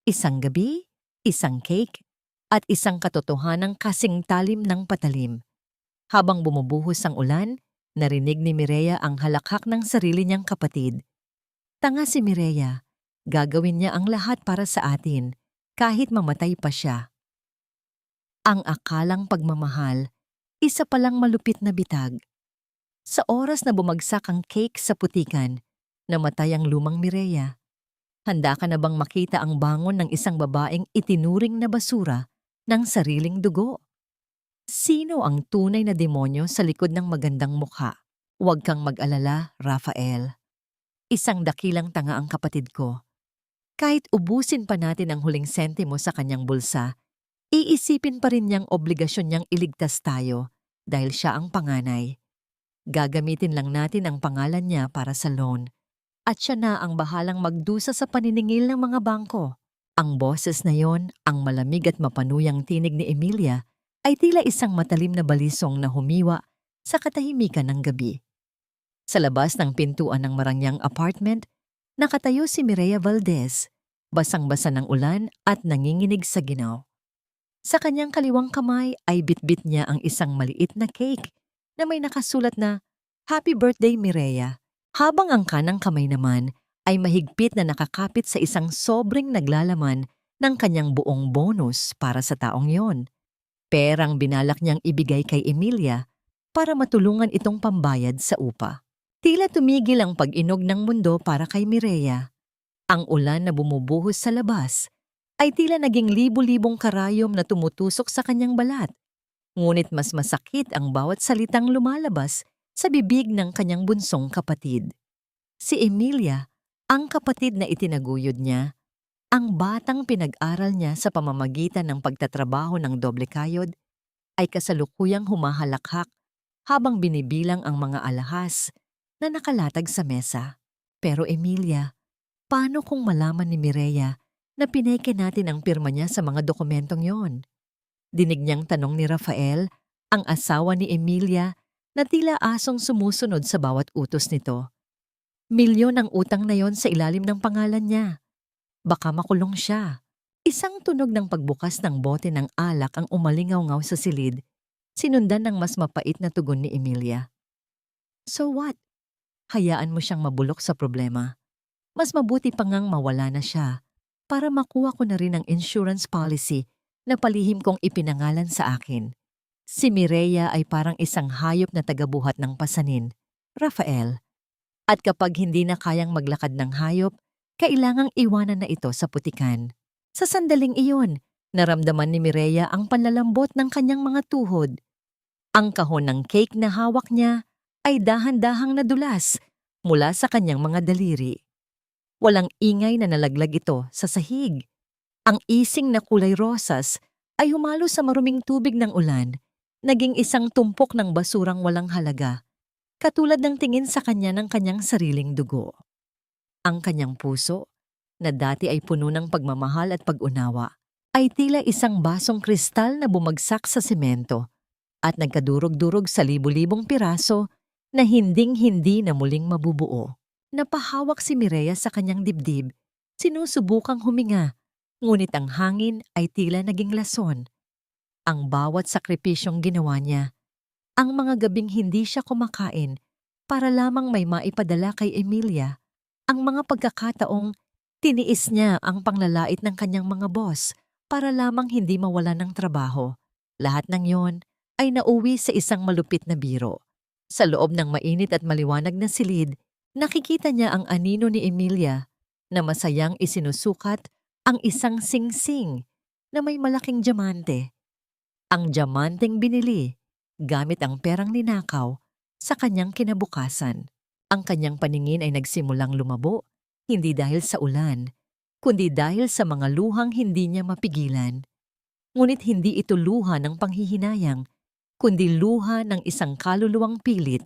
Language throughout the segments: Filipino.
Isang gabi, isang cake, at isang katotohanang kasing talim ng patalim. Habang bumubuhos ang ulan, narinig ni Mireya ang halakhak ng sarili niyang kapatid. Tanga si Mireya, gagawin niya ang lahat para sa atin, kahit mamatay pa siya. Ang akalang pagmamahal, isa palang malupit na bitag. Sa oras na bumagsak ang cake sa putikan, namatay ang lumang Mireya. Handa ka na bang makita ang bangon ng isang babaeng itinuring na basura ng sariling dugo? Sino ang tunay na demonyo sa likod ng magandang mukha? Huwag kang mag-alala, Rafael. Isang dakilang tanga ang kapatid ko. Kahit ubusin pa natin ang huling sentimo sa kanyang bulsa, iisipin pa rin niyang obligasyon niyang iligtas tayo dahil siya ang panganay. Gagamitin lang natin ang pangalan niya para sa loan. At siya na ang bahalang magdusa sa paniningil ng mga bangko. Ang boses na yon, ang malamig at mapanuyang tinig ni Emilia, ay tila isang matalim na balisong na humiwa sa katahimikan ng gabi. Sa labas ng pintuan ng marangyang apartment, nakatayo si Mireya Valdez, basang-basa ng ulan at nanginginig sa ginaw. Sa kanyang kaliwang kamay ay bitbit niya ang isang maliit na cake na may nakasulat na Happy Birthday, Mireya. Habang ang kanang kamay naman ay mahigpit na nakakapit sa isang sobrang naglalaman ng kanyang buong bonus para sa taong yon. Perang binalak niyang ibigay kay Emilia para matulungan itong pambayad sa upa. Tila tumigil ang pag-inog ng mundo para kay Mireya. Ang ulan na bumubuhos sa labas ay tila naging libu-libong karayom na tumutusok sa kanyang balat. Ngunit mas masakit ang bawat salitang lumalabas sa bibig ng kanyang bunsong kapatid. Si Emilia, ang kapatid na itinaguyod niya, ang batang pinag-aral niya sa pamamagitan ng pagtatrabaho ng doble kayod, ay kasalukuyang humahalakhak habang binibilang ang mga alahas na nakalatag sa mesa. Pero Emilia, paano kung malaman ni Mireya na pineke natin ang pirma niya sa mga dokumentong yon? Dinig niyang tanong ni Rafael, ang asawa ni Emilia, na tila asong sumusunod sa bawat utos nito. Milyon ang utang na yon sa ilalim ng pangalan niya. Baka makulong siya. Isang tunog ng pagbukas ng bote ng alak ang umalingaw-ngaw sa silid, sinundan ng mas mapait na tugon ni Emilia. So what? Hayaan mo siyang mabulok sa problema. Mas mabuti pa ngang mawala na siya para makuha ko na rin ang insurance policy na palihim kong ipinangalan sa akin. Si Mireya ay parang isang hayop na tagabuhat ng pasanin, Rafael. At kapag hindi na kayang maglakad ng hayop, kailangang iwanan na ito sa putikan. Sa sandaling iyon, naramdaman ni Mireya ang panlalambot ng kanyang mga tuhod. Ang kahon ng cake na hawak niya ay dahan-dahang nadulas mula sa kanyang mga daliri. Walang ingay na nalaglag ito sa sahig. Ang ising na kulay rosas ay humalo sa maruming tubig ng ulan, naging isang tumpok ng basurang walang halaga, katulad ng tingin sa kanya ng kanyang sariling dugo. Ang kanyang puso, na dati ay puno ng pagmamahal at pag-unawa, ay tila isang basong kristal na bumagsak sa semento at nagkadurog-durog sa libu-libong piraso na hinding-hindi na muling mabubuo. Napahawak si Mireya sa kanyang dibdib, sinusubukang huminga, ngunit ang hangin ay tila naging lason. Ang bawat sakripisyong ginawa niya, ang mga gabing hindi siya kumakain para lamang may maipadala kay Emilia, ang mga pagkakataong tiniis niya ang panglalait ng kanyang mga boss para lamang hindi mawala ng trabaho. Lahat ng yon ay nauwi sa isang malupit na biro. Sa loob ng mainit at maliwanag na silid, nakikita niya ang anino ni Emilia na masayang isinusukat ang isang singsing na may malaking diamante. Ang diamanteng binili gamit ang perang ninakaw sa kanyang kinabukasan. Ang kanyang paningin ay nagsimulang lumabo, hindi dahil sa ulan, kundi dahil sa mga luhang hindi niya mapigilan. Ngunit hindi ito luha ng panghihinayang, kundi luha ng isang kaluluwang pilit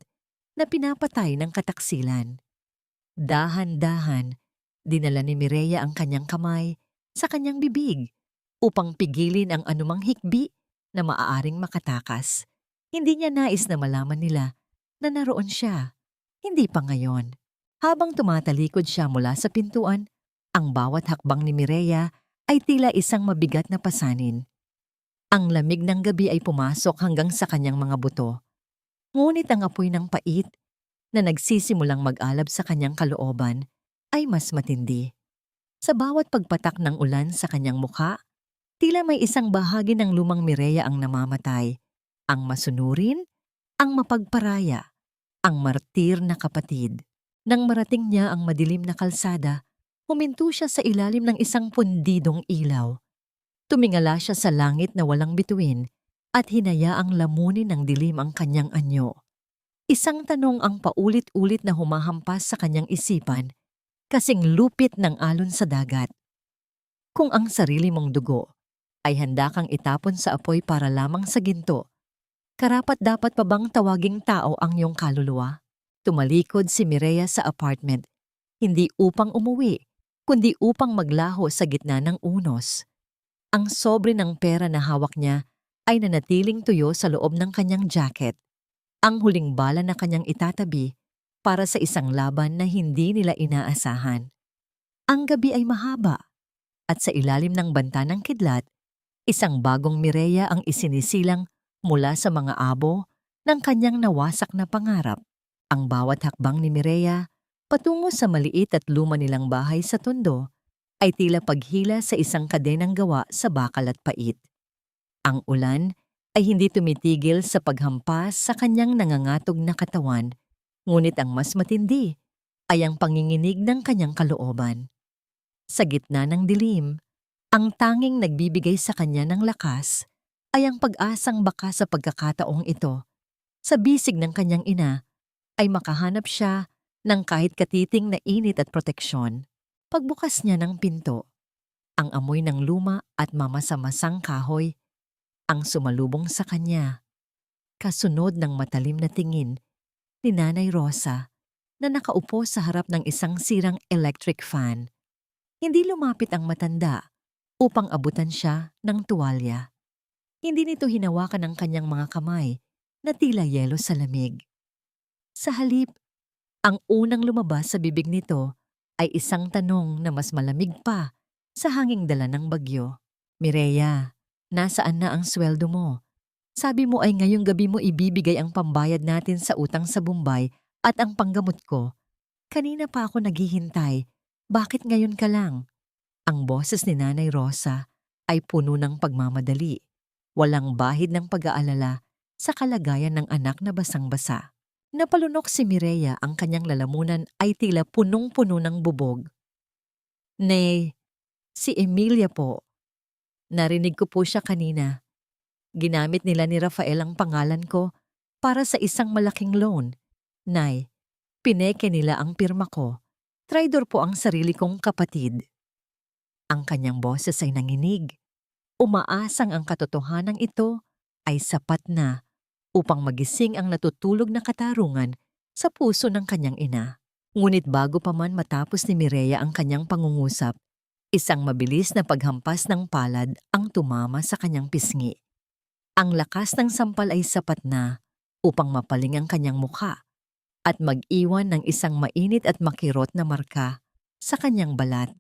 na pinapatay ng kataksilan. Dahan-dahan, dinala ni Mireya ang kanyang kamay sa kanyang bibig upang pigilin ang anumang hikbi na maaaring makatakas. Hindi niya nais na malaman nila na naroon siya. Hindi pa ngayon. Habang tumatalikod siya mula sa pintuan, ang bawat hakbang ni Mireya ay tila isang mabigat na pasanin. Ang lamig ng gabi ay pumasok hanggang sa kanyang mga buto. Ngunit ang apoy ng pait na nagsisimulang mag-alab sa kanyang kalooban ay mas matindi. Sa bawat pagpatak ng ulan sa kanyang mukha, tila may isang bahagi ng lumang Mireya ang namamatay. Ang masunurin, ang mapagparaya, ang martir na kapatid. Nang marating niya ang madilim na kalsada, huminto siya sa ilalim ng isang pundidong ilaw. Tumingala siya sa langit na walang bituin at hinayaang lamunin ng dilim ang kanyang anyo. Isang tanong ang paulit-ulit na humahampas sa kanyang isipan, kasing lupit ng alon sa dagat. Kung ang sarili mong dugo ay handa kang itapon sa apoy para lamang sa ginto, karapat-dapat pa bang tawaging tao ang iyong kaluluwa? Tumalikod si Mireya sa apartment, hindi upang umuwi, kundi upang maglaho sa gitna ng unos. Ang sobre ng pera na hawak niya ay nanatiling tuyo sa loob ng kanyang jacket. Ang huling bala na kanyang itatabi para sa isang laban na hindi nila inaasahan. Ang gabi ay mahaba at sa ilalim ng banta ng kidlat, isang bagong Mireya ang isinisilang mula sa mga abo ng kanyang nawasak na pangarap. Ang bawat hakbang ni Mireya patungo sa maliit at luma nilang bahay sa Tondo ay tila paghila sa isang kadenang gawa sa bakal at pait. Ang ulan ay hindi tumitigil sa paghampas sa kanyang nangangatog na katawan, ngunit ang mas matindi ay ang panginginig ng kanyang kalooban. Sa gitna ng dilim, ang tanging nagbibigay sa kanya ng lakas ay ang pag-asang baka sa pagkakataong ito, sa bisig ng kanyang ina, ay makahanap siya ng kahit katiting na init at proteksyon. Pagbukas niya ng pinto, ang amoy ng luma at mamasa-masang kahoy ang sumalubong sa kanya, kasunod ng matalim na tingin ni Nanay Rosa na nakaupo sa harap ng isang sirang electric fan. Hindi lumapit ang matanda upang abutan siya ng tuwalya. Hindi nito hinawakan ang kanyang mga kamay na tila yelo sa lamig. Sa halip, ang unang lumabas sa bibig nito ay isang tanong na mas malamig pa sa hanging dala ng bagyo. Mireya, nasaan na ang sweldo mo? Sabi mo ay ngayong gabi mo ibibigay ang pambayad natin sa utang sa Bombay at ang panggamot ko. Kanina pa ako naghihintay. Bakit ngayon ka lang? Ang boses ni Nanay Rosa ay puno ng pagmamadali. Walang bahid ng pag-aalala sa kalagayan ng anak na basang-basa. Napalunok si Mireya, ang kanyang lalamunan ay tila punong-puno ng bubog. Nay, si Emilia po. Narinig ko po siya kanina. Ginamit nila ni Rafael ang pangalan ko para sa isang malaking loan. Nay, pineke nila ang pirma ko. Traidor po ang sarili kong kapatid. Ang kanyang boses ay nanginig. Umaasang ang katotohanan ito ay sapat na upang magising ang natutulog na katarungan sa puso ng kanyang ina. Ngunit bago pa man matapos ni Mireya ang kanyang pangungusap, isang mabilis na paghampas ng palad ang tumama sa kanyang pisngi. Ang lakas ng sampal ay sapat na upang mapaling ang kanyang mukha at mag-iwan ng isang mainit at makirot na marka sa kanyang balat.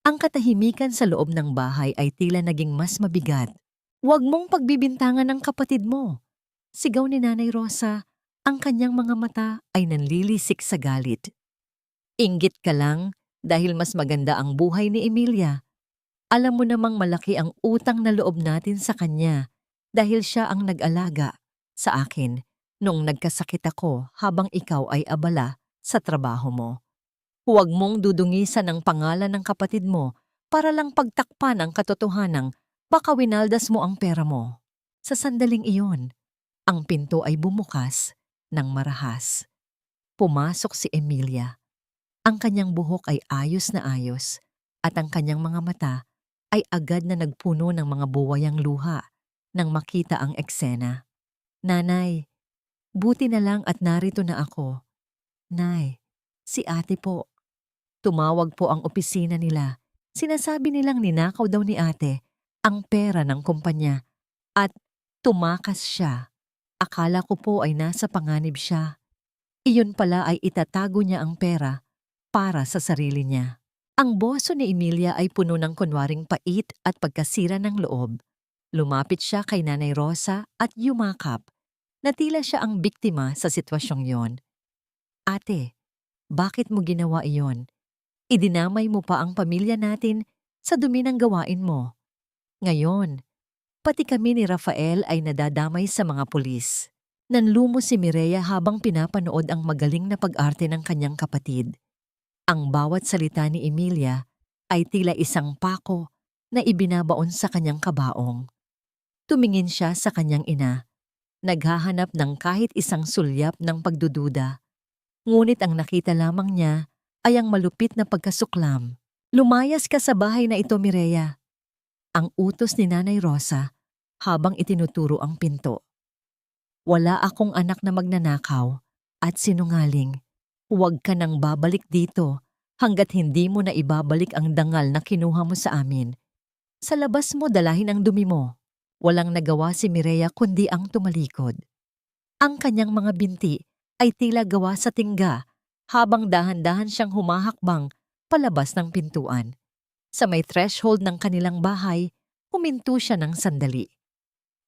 Ang katahimikan sa loob ng bahay ay tila naging mas mabigat. Huwag mong pagbibintangan ng kapatid mo. Sigaw ni Nanay Rosa, ang kanyang mga mata ay nanlilisik sa galit. Inggit ka lang dahil mas maganda ang buhay ni Emilia. Alam mo namang malaki ang utang na loob natin sa kanya dahil siya ang nag-alaga sa akin nung nagkasakit ako habang ikaw ay abala sa trabaho mo. Huwag mong dudungisan ang pangalan ng kapatid mo para lang pagtakpan ang katotohanang baka winaldas mo ang pera mo. Sa sandaling iyon, ang pinto ay bumukas ng marahas. Pumasok si Emilia. Ang kanyang buhok ay ayos na ayos at ang kanyang mga mata ay agad na nagpuno ng mga buwayang luha nang makita ang eksena. Nanay, buti na lang at narito na ako. Nay, si ate po. Tumawag po ang opisina nila. Sinasabi nilang ninakaw daw ni ate ang pera ng kumpanya at tumakas siya. Akala ko po ay nasa panganib siya. Iyon pala ay itatago niya ang pera para sa sarili niya. Ang boso ni Emilia ay puno ng kunwaring pait at pagkasira ng loob. Lumapit siya kay Nanay Rosa at yumakap, na tila siya ang biktima sa sitwasyong yon. Ate, bakit mo ginawa iyon? Idinamay mo pa ang pamilya natin sa dumi ng gawain mo. Ngayon, pati kami ni Rafael ay nadadamay sa mga pulis. Nanlumo si Mireya habang pinapanood ang magaling na pag-arte ng kanyang kapatid. Ang bawat salita ni Emilia ay tila isang pako na ibinabaon sa kanyang kabaong. Tumingin siya sa kanyang ina, naghahanap ng kahit isang sulyap ng pagdududa. Ngunit ang nakita lamang niya ay ang malupit na pagkasuklam. Lumayas ka sa bahay na ito, Mireya. Ang utos ni Nanay Rosa habang itinuturo ang pinto. Wala akong anak na magnanakaw at sinungaling. Huwag ka nang babalik dito hanggat hindi mo na ibabalik ang dangal na kinuha mo sa amin. Sa labas mo dalahin ang dumi mo. Walang nagawa si Mireya kundi ang tumalikod. Ang kanyang mga binti ay tila gawa sa tingga habang dahan-dahan siyang humahakbang palabas ng pintuan. Sa may threshold ng kanilang bahay, huminto siya ng sandali.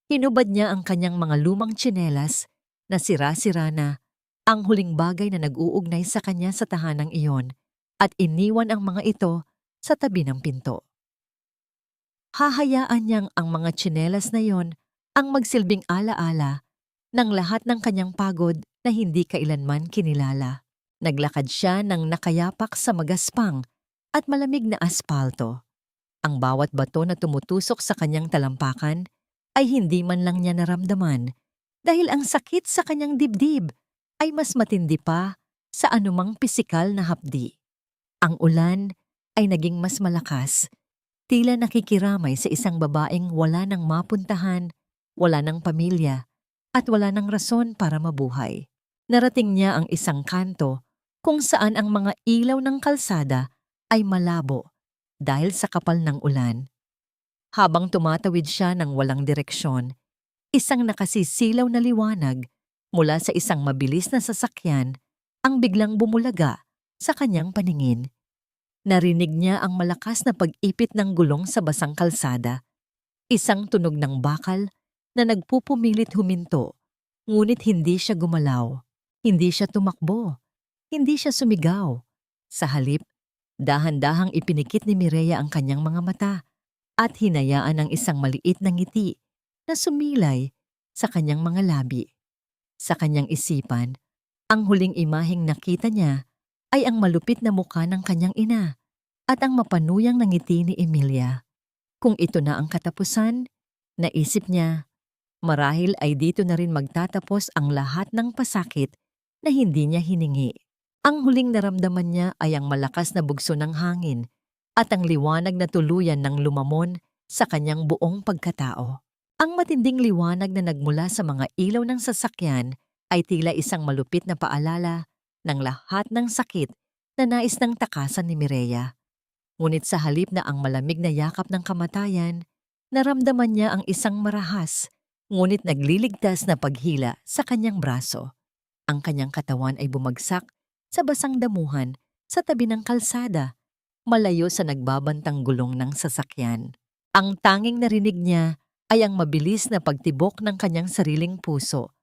Hinubad niya ang kanyang mga lumang tsinelas na sira-sira na, ang huling bagay na nag-uugnay sa kanya sa tahanang iyon, at iniwan ang mga ito sa tabi ng pinto. Hahayaan niyang ang mga tsinelas na yon ang magsilbing alaala ng lahat ng kanyang pagod na hindi kailanman kinilala. Naglakad siya ng nakayapak sa magaspang at malamig na aspalto. Ang bawat bato na tumutusok sa kanyang talampakan ay hindi man lang niya naramdaman dahil ang sakit sa kanyang dibdib ay mas matindi pa sa anumang pisikal na hapdi. Ang ulan ay naging mas malakas, tila nakikiramay sa isang babaeng wala nang mapuntahan, wala nang pamilya, at wala nang rason para mabuhay. Narating niya ang isang kanto kung saan ang mga ilaw ng kalsada ay malabo dahil sa kapal ng ulan. Habang tumatawid siya ng walang direksyon, isang nakasisilaw na liwanag mula sa isang mabilis na sasakyan ang biglang bumulaga sa kanyang paningin. Narinig niya ang malakas na pag-ipit ng gulong sa basang kalsada. Isang tunog ng bakal na nagpupumilit huminto, ngunit hindi siya gumalaw, hindi siya tumakbo, hindi siya sumigaw. Sa halip, dahan-dahang ipinikit ni Mireya ang kanyang mga mata at hinayaan ang isang maliit na ngiti na sumilay sa kanyang mga labi. Sa kanyang isipan, ang huling imaheng nakita niya ay ang malupit na mukha ng kanyang ina at ang mapanuyang na ngiti ni Emilia. Kung ito na ang katapusan, naisip niya, marahil ay dito na rin magtatapos ang lahat ng pasakit na hindi niya hiningi. Ang huling naramdaman niya ay ang malakas na bugso ng hangin at ang liwanag na tuluyan ng lumamon sa kanyang buong pagkatao. Ang matinding liwanag na nagmula sa mga ilaw ng sasakyan ay tila isang malupit na paalala ng lahat ng sakit na nais ng takasan ni Mireya. Ngunit sa halip na ang malamig na yakap ng kamatayan, naramdaman niya ang isang marahas, ngunit nagliligtas na paghila sa kanyang braso. Ang kanyang katawan ay bumagsak sa basang damuhan sa tabi ng kalsada, malayo sa nagbabantang gulong ng sasakyan. Ang tanging narinig niya ay ang mabilis na pagtibok ng kanyang sariling puso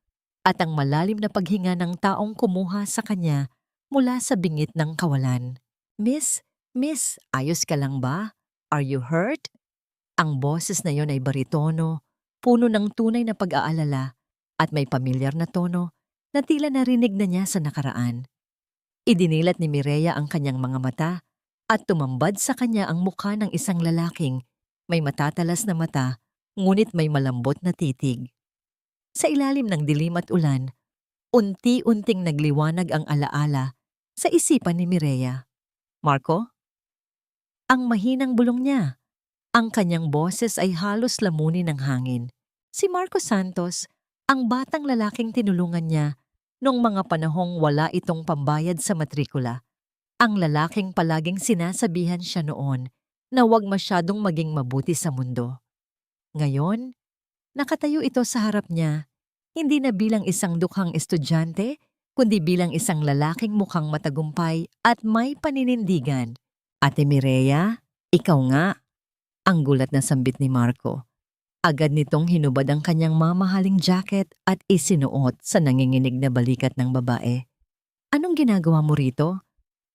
at ang malalim na paghinga ng taong kumuha sa kanya mula sa bingit ng kawalan. Miss, ayos ka lang ba? Are you hurt? Ang boses na yon ay baritono, puno ng tunay na pag-aalala at may pamilyar na tono na tila narinig na niya sa nakaraan. Idinilat ni Mireya ang kanyang mga mata at tumambad sa kanya ang mukha ng isang lalaking may matatalas na mata ngunit may malambot na titig. Sa ilalim ng dilim at ulan, unti-unting nagliwanag ang alaala sa isipan ni Mireya. Marco? Ang mahinang bulong niya. Ang kanyang boses ay halos lamunin ng hangin. Si Marco Santos, ang batang lalaking tinulungan niya noong mga panahong wala itong pambayad sa matrikula. Ang lalaking palaging sinasabihan siya noon na huwag masyadong maging mabuti sa mundo. Ngayon, nakatayo ito sa harap niya, hindi na bilang isang dukhang estudyante, kundi bilang isang lalaking mukhang matagumpay at may paninindigan. Ate Mireya, ikaw nga, ang gulat na sambit ni Marco. Agad nitong hinubad ang kanyang mamahaling jacket at isinuot sa nanginginig na balikat ng babae. Anong ginagawa mo rito?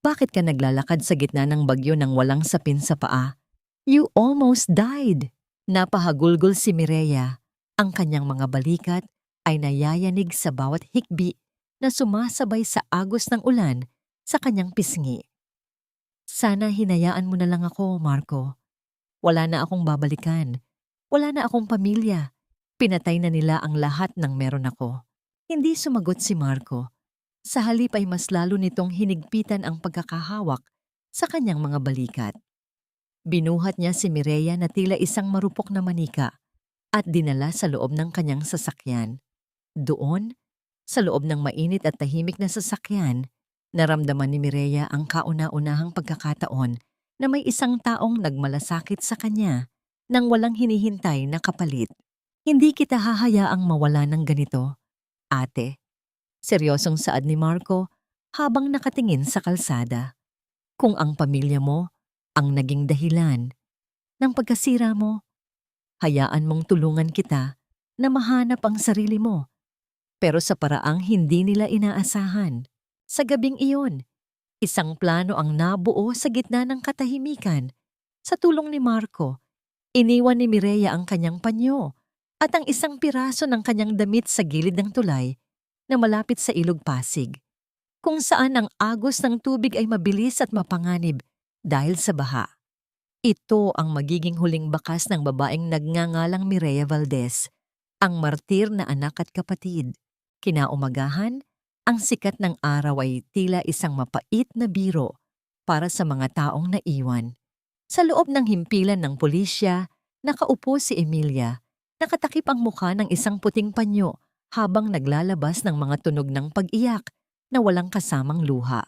Bakit ka naglalakad sa gitna ng bagyo nang walang sapin sa paa? You almost died! Napahagulgol si Mireya. Ang kanyang mga balikat ay nayayanig sa bawat hikbi na sumasabay sa agos ng ulan sa kanyang pisngi. Sana hinayaan mo na lang ako, Marco. Wala na akong babalikan. Wala na akong pamilya. Pinatay na nila ang lahat ng meron ako. Hindi sumagot si Marco. Sa halip ay mas lalo nitong hinigpitan ang pagkakahawak sa kanyang mga balikat. Binuhat niya si Mireya na tila isang marupok na manika at dinala sa loob ng kanyang sasakyan. Doon, sa loob ng mainit at tahimik na sasakyan, naramdaman ni Mireya ang kauna-unahang pagkakataon na may isang taong nagmalasakit sa kanya nang walang hinihintay na kapalit. Hindi kita hahayaang mawala ng ganito, ate. Seryosong saad ni Marco habang nakatingin sa kalsada. Kung ang pamilya mo ang naging dahilan ng pagkasira mo, hayaan mong tulungan kita na mahanap ang sarili mo. Pero sa paraang hindi nila inaasahan. Sa gabing iyon, isang plano ang nabuo sa gitna ng katahimikan. Sa tulong ni Marco, iniwan ni Mireya ang kanyang panyo at ang isang piraso ng kanyang damit sa gilid ng tulay na malapit sa ilog Pasig, kung saan ang agos ng tubig ay mabilis at mapanganib dahil sa baha. Ito ang magiging huling bakas ng babaeng nagngangalang Mireya Valdez, ang martir na anak at kapatid. Kinaumagahan, ang sikat ng araw ay tila isang mapait na biro para sa mga taong naiwan. Sa loob ng himpilan ng pulisya, nakaupo si Emilia. Nakatakip ang mukha ng isang puting panyo habang naglalabas ng mga tunog ng pag-iyak na walang kasamang luha.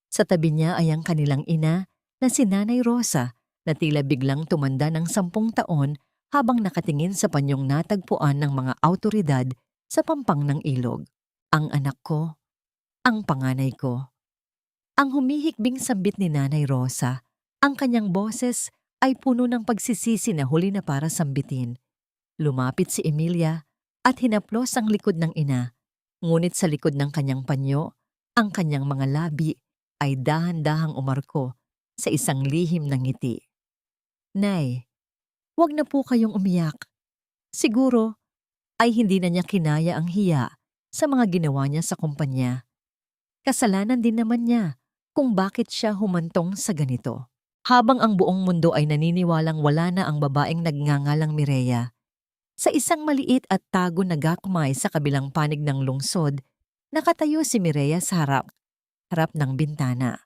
Sa tabi niya ay ang kanilang ina na si Nanay Rosa na tila biglang tumanda ng 10 taon habang nakatingin sa panyong natagpuan ng mga awtoridad sa pampang ng ilog. Ang anak ko, ang panganay ko. Ang humihikbing sambit ni Nanay Rosa, ang kanyang boses ay puno ng pagsisisi na huli na para sambitin. Lumapit si Emilia at hinaplos ang likod ng ina, ngunit sa likod ng kanyang panyo, ang kanyang mga labi ay dahan-dahang umarko sa isang lihim ng ngiti. Nay, huwag na po kayong umiyak. Siguro ay hindi na niya kinaya ang hiya sa mga ginawa niya sa kumpanya. Kasalanan din naman niya kung bakit siya humantong sa ganito. Habang ang buong mundo ay naniniwalang wala na ang babaeng nagngangalang Mireya, sa isang maliit at tago na gakmay sa kabilang panig ng lungsod, nakatayo si Mireya sa harap ng bintana.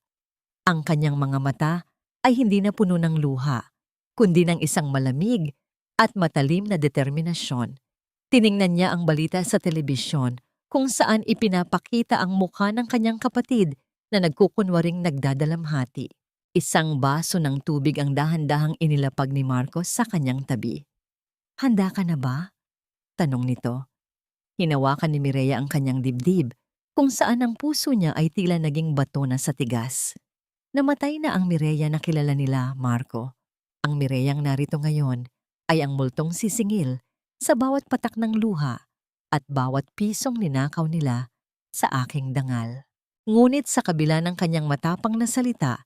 Ang kanyang mga mata ay hindi na puno ng luha, kundi ng isang malamig at matalim na determinasyon. Tiningnan niya ang balita sa telebisyon kung saan ipinapakita ang mukha ng kanyang kapatid na nagkukunwaring nagdadalamhati. Isang baso ng tubig ang dahan-dahang inilapag ni Marcos sa kanyang tabi. Handa ka na ba? Tanong nito. Hinawakan ni Mireya ang kanyang dibdib, kung saan ang puso niya ay tila naging bato na sa tigas. Namatay na ang Mireya na kilala nila, Marco. Ang Mireyang narito ngayon ay ang multong sisingil sa bawat patak ng luha at bawat pisong ninakaw nila sa aking dangal. Ngunit sa kabila ng kanyang matapang na salita,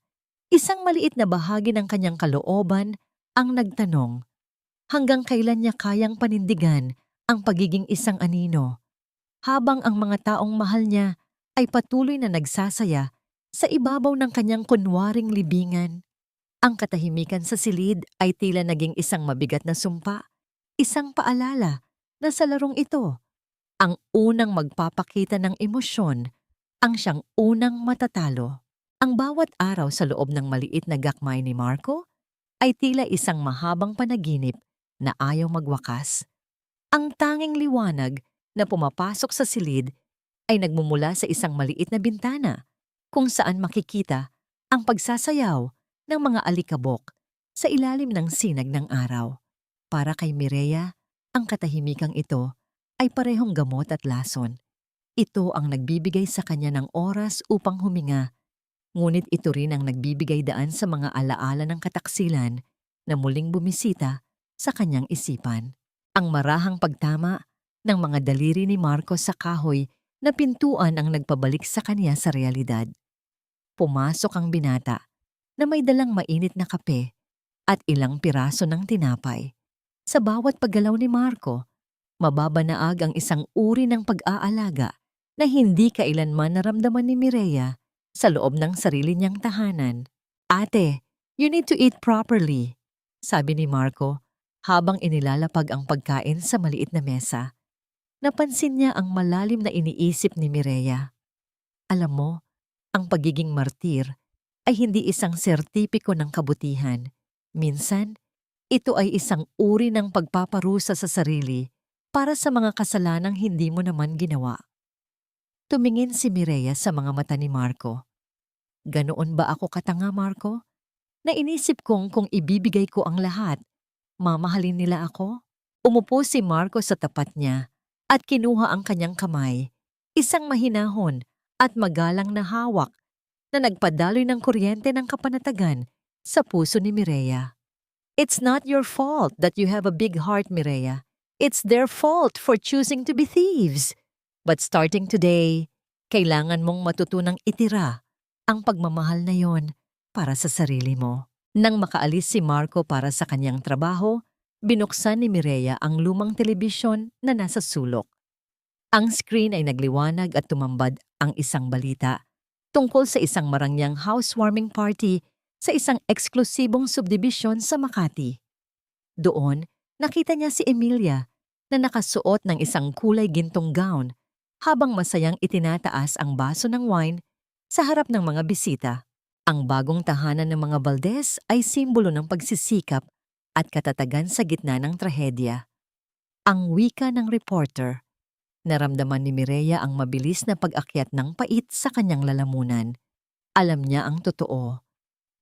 isang maliit na bahagi ng kanyang kalooban ang nagtanong, hanggang kailan niya kayang panindigan ang pagiging isang anino, habang ang mga taong mahal niya ay patuloy na nagsasaya sa ibabaw ng kanyang kunwaring libingan. Ang katahimikan sa silid ay tila naging isang mabigat na sumpa, isang paalala na sa larong ito, ang unang magpapakita ng emosyon, ang siyang unang matatalo. Ang bawat araw sa loob ng maliit na gakmay ni Marco ay tila isang mahabang panaginip na ayaw magwakas. Ang tanging liwanag na pumapasok sa silid ay nagmumula sa isang maliit na bintana kung saan makikita ang pagsasayaw ng mga alikabok sa ilalim ng sinag ng araw. Para kay Mireya, ang katahimikang ito ay parehong gamot at lason. Ito ang nagbibigay sa kanya ng oras upang huminga Ngunit ito rin ang nagbibigay daan sa mga alaala ng kataksilan na muling bumisita sa kanyang isipan. Ang marahang pagtama ng mga daliri ni Marcos sa kahoy na pintuan ang nagpabalik sa kanya sa realidad. Pumasok ang binata na may dalang mainit na kape at ilang piraso ng tinapay. Sa bawat paggalaw ni Marco, mababanaag ang isang uri ng pag-aalaga na hindi kailanman naramdaman ni Mireya sa loob ng sarili niyang tahanan. "Ate, you need to eat properly," sabi ni Marco habang inilalapag ang pagkain sa maliit na mesa. Napansin niya ang malalim na iniisip ni Mireya. Alam mo, ang pagiging martir ay hindi isang sertipiko ng kabutihan. Minsan, ito ay isang uri ng pagpaparusa sa sarili para sa mga kasalanang hindi mo naman ginawa. Tumingin si Mireya sa mga mata ni Marco. "Ganoon ba ako katanga, Marco? Nainisip kong kung ibibigay ko ang lahat, mamahalin nila ako?" Umupo si Marco sa tapat niya at kinuha ang kanyang kamay, isang mahinahon at magalang na hawak na nagpadaloy ng kuryente ng kapanatagan sa puso ni Mireya. "It's not your fault that you have a big heart, Mireya. It's their fault for choosing to be thieves. But starting today, kailangan mong matutunang itira ang pagmamahal na yon para sa sarili mo." Nang makaalis si Marco para sa kanyang trabaho, binuksan ni Mireya ang lumang telebisyon na nasa sulok. Ang screen ay nagliwanag at tumambad ang isang balita tungkol sa isang marangyang housewarming party sa isang eksklusibong subdibisyon sa Makati. Doon, nakita niya si Emilia na nakasuot ng isang kulay gintong gown habang masayang itinataas ang baso ng wine sa harap ng mga bisita. Ang bagong tahanan ng mga Valdez ay simbolo ng pagsisikap at katatagan sa gitna ng trahedya. Ang wika ng reporter. Naramdaman ni Mireya ang mabilis na pag-akyat ng pait sa kanyang lalamunan. Alam niya ang totoo.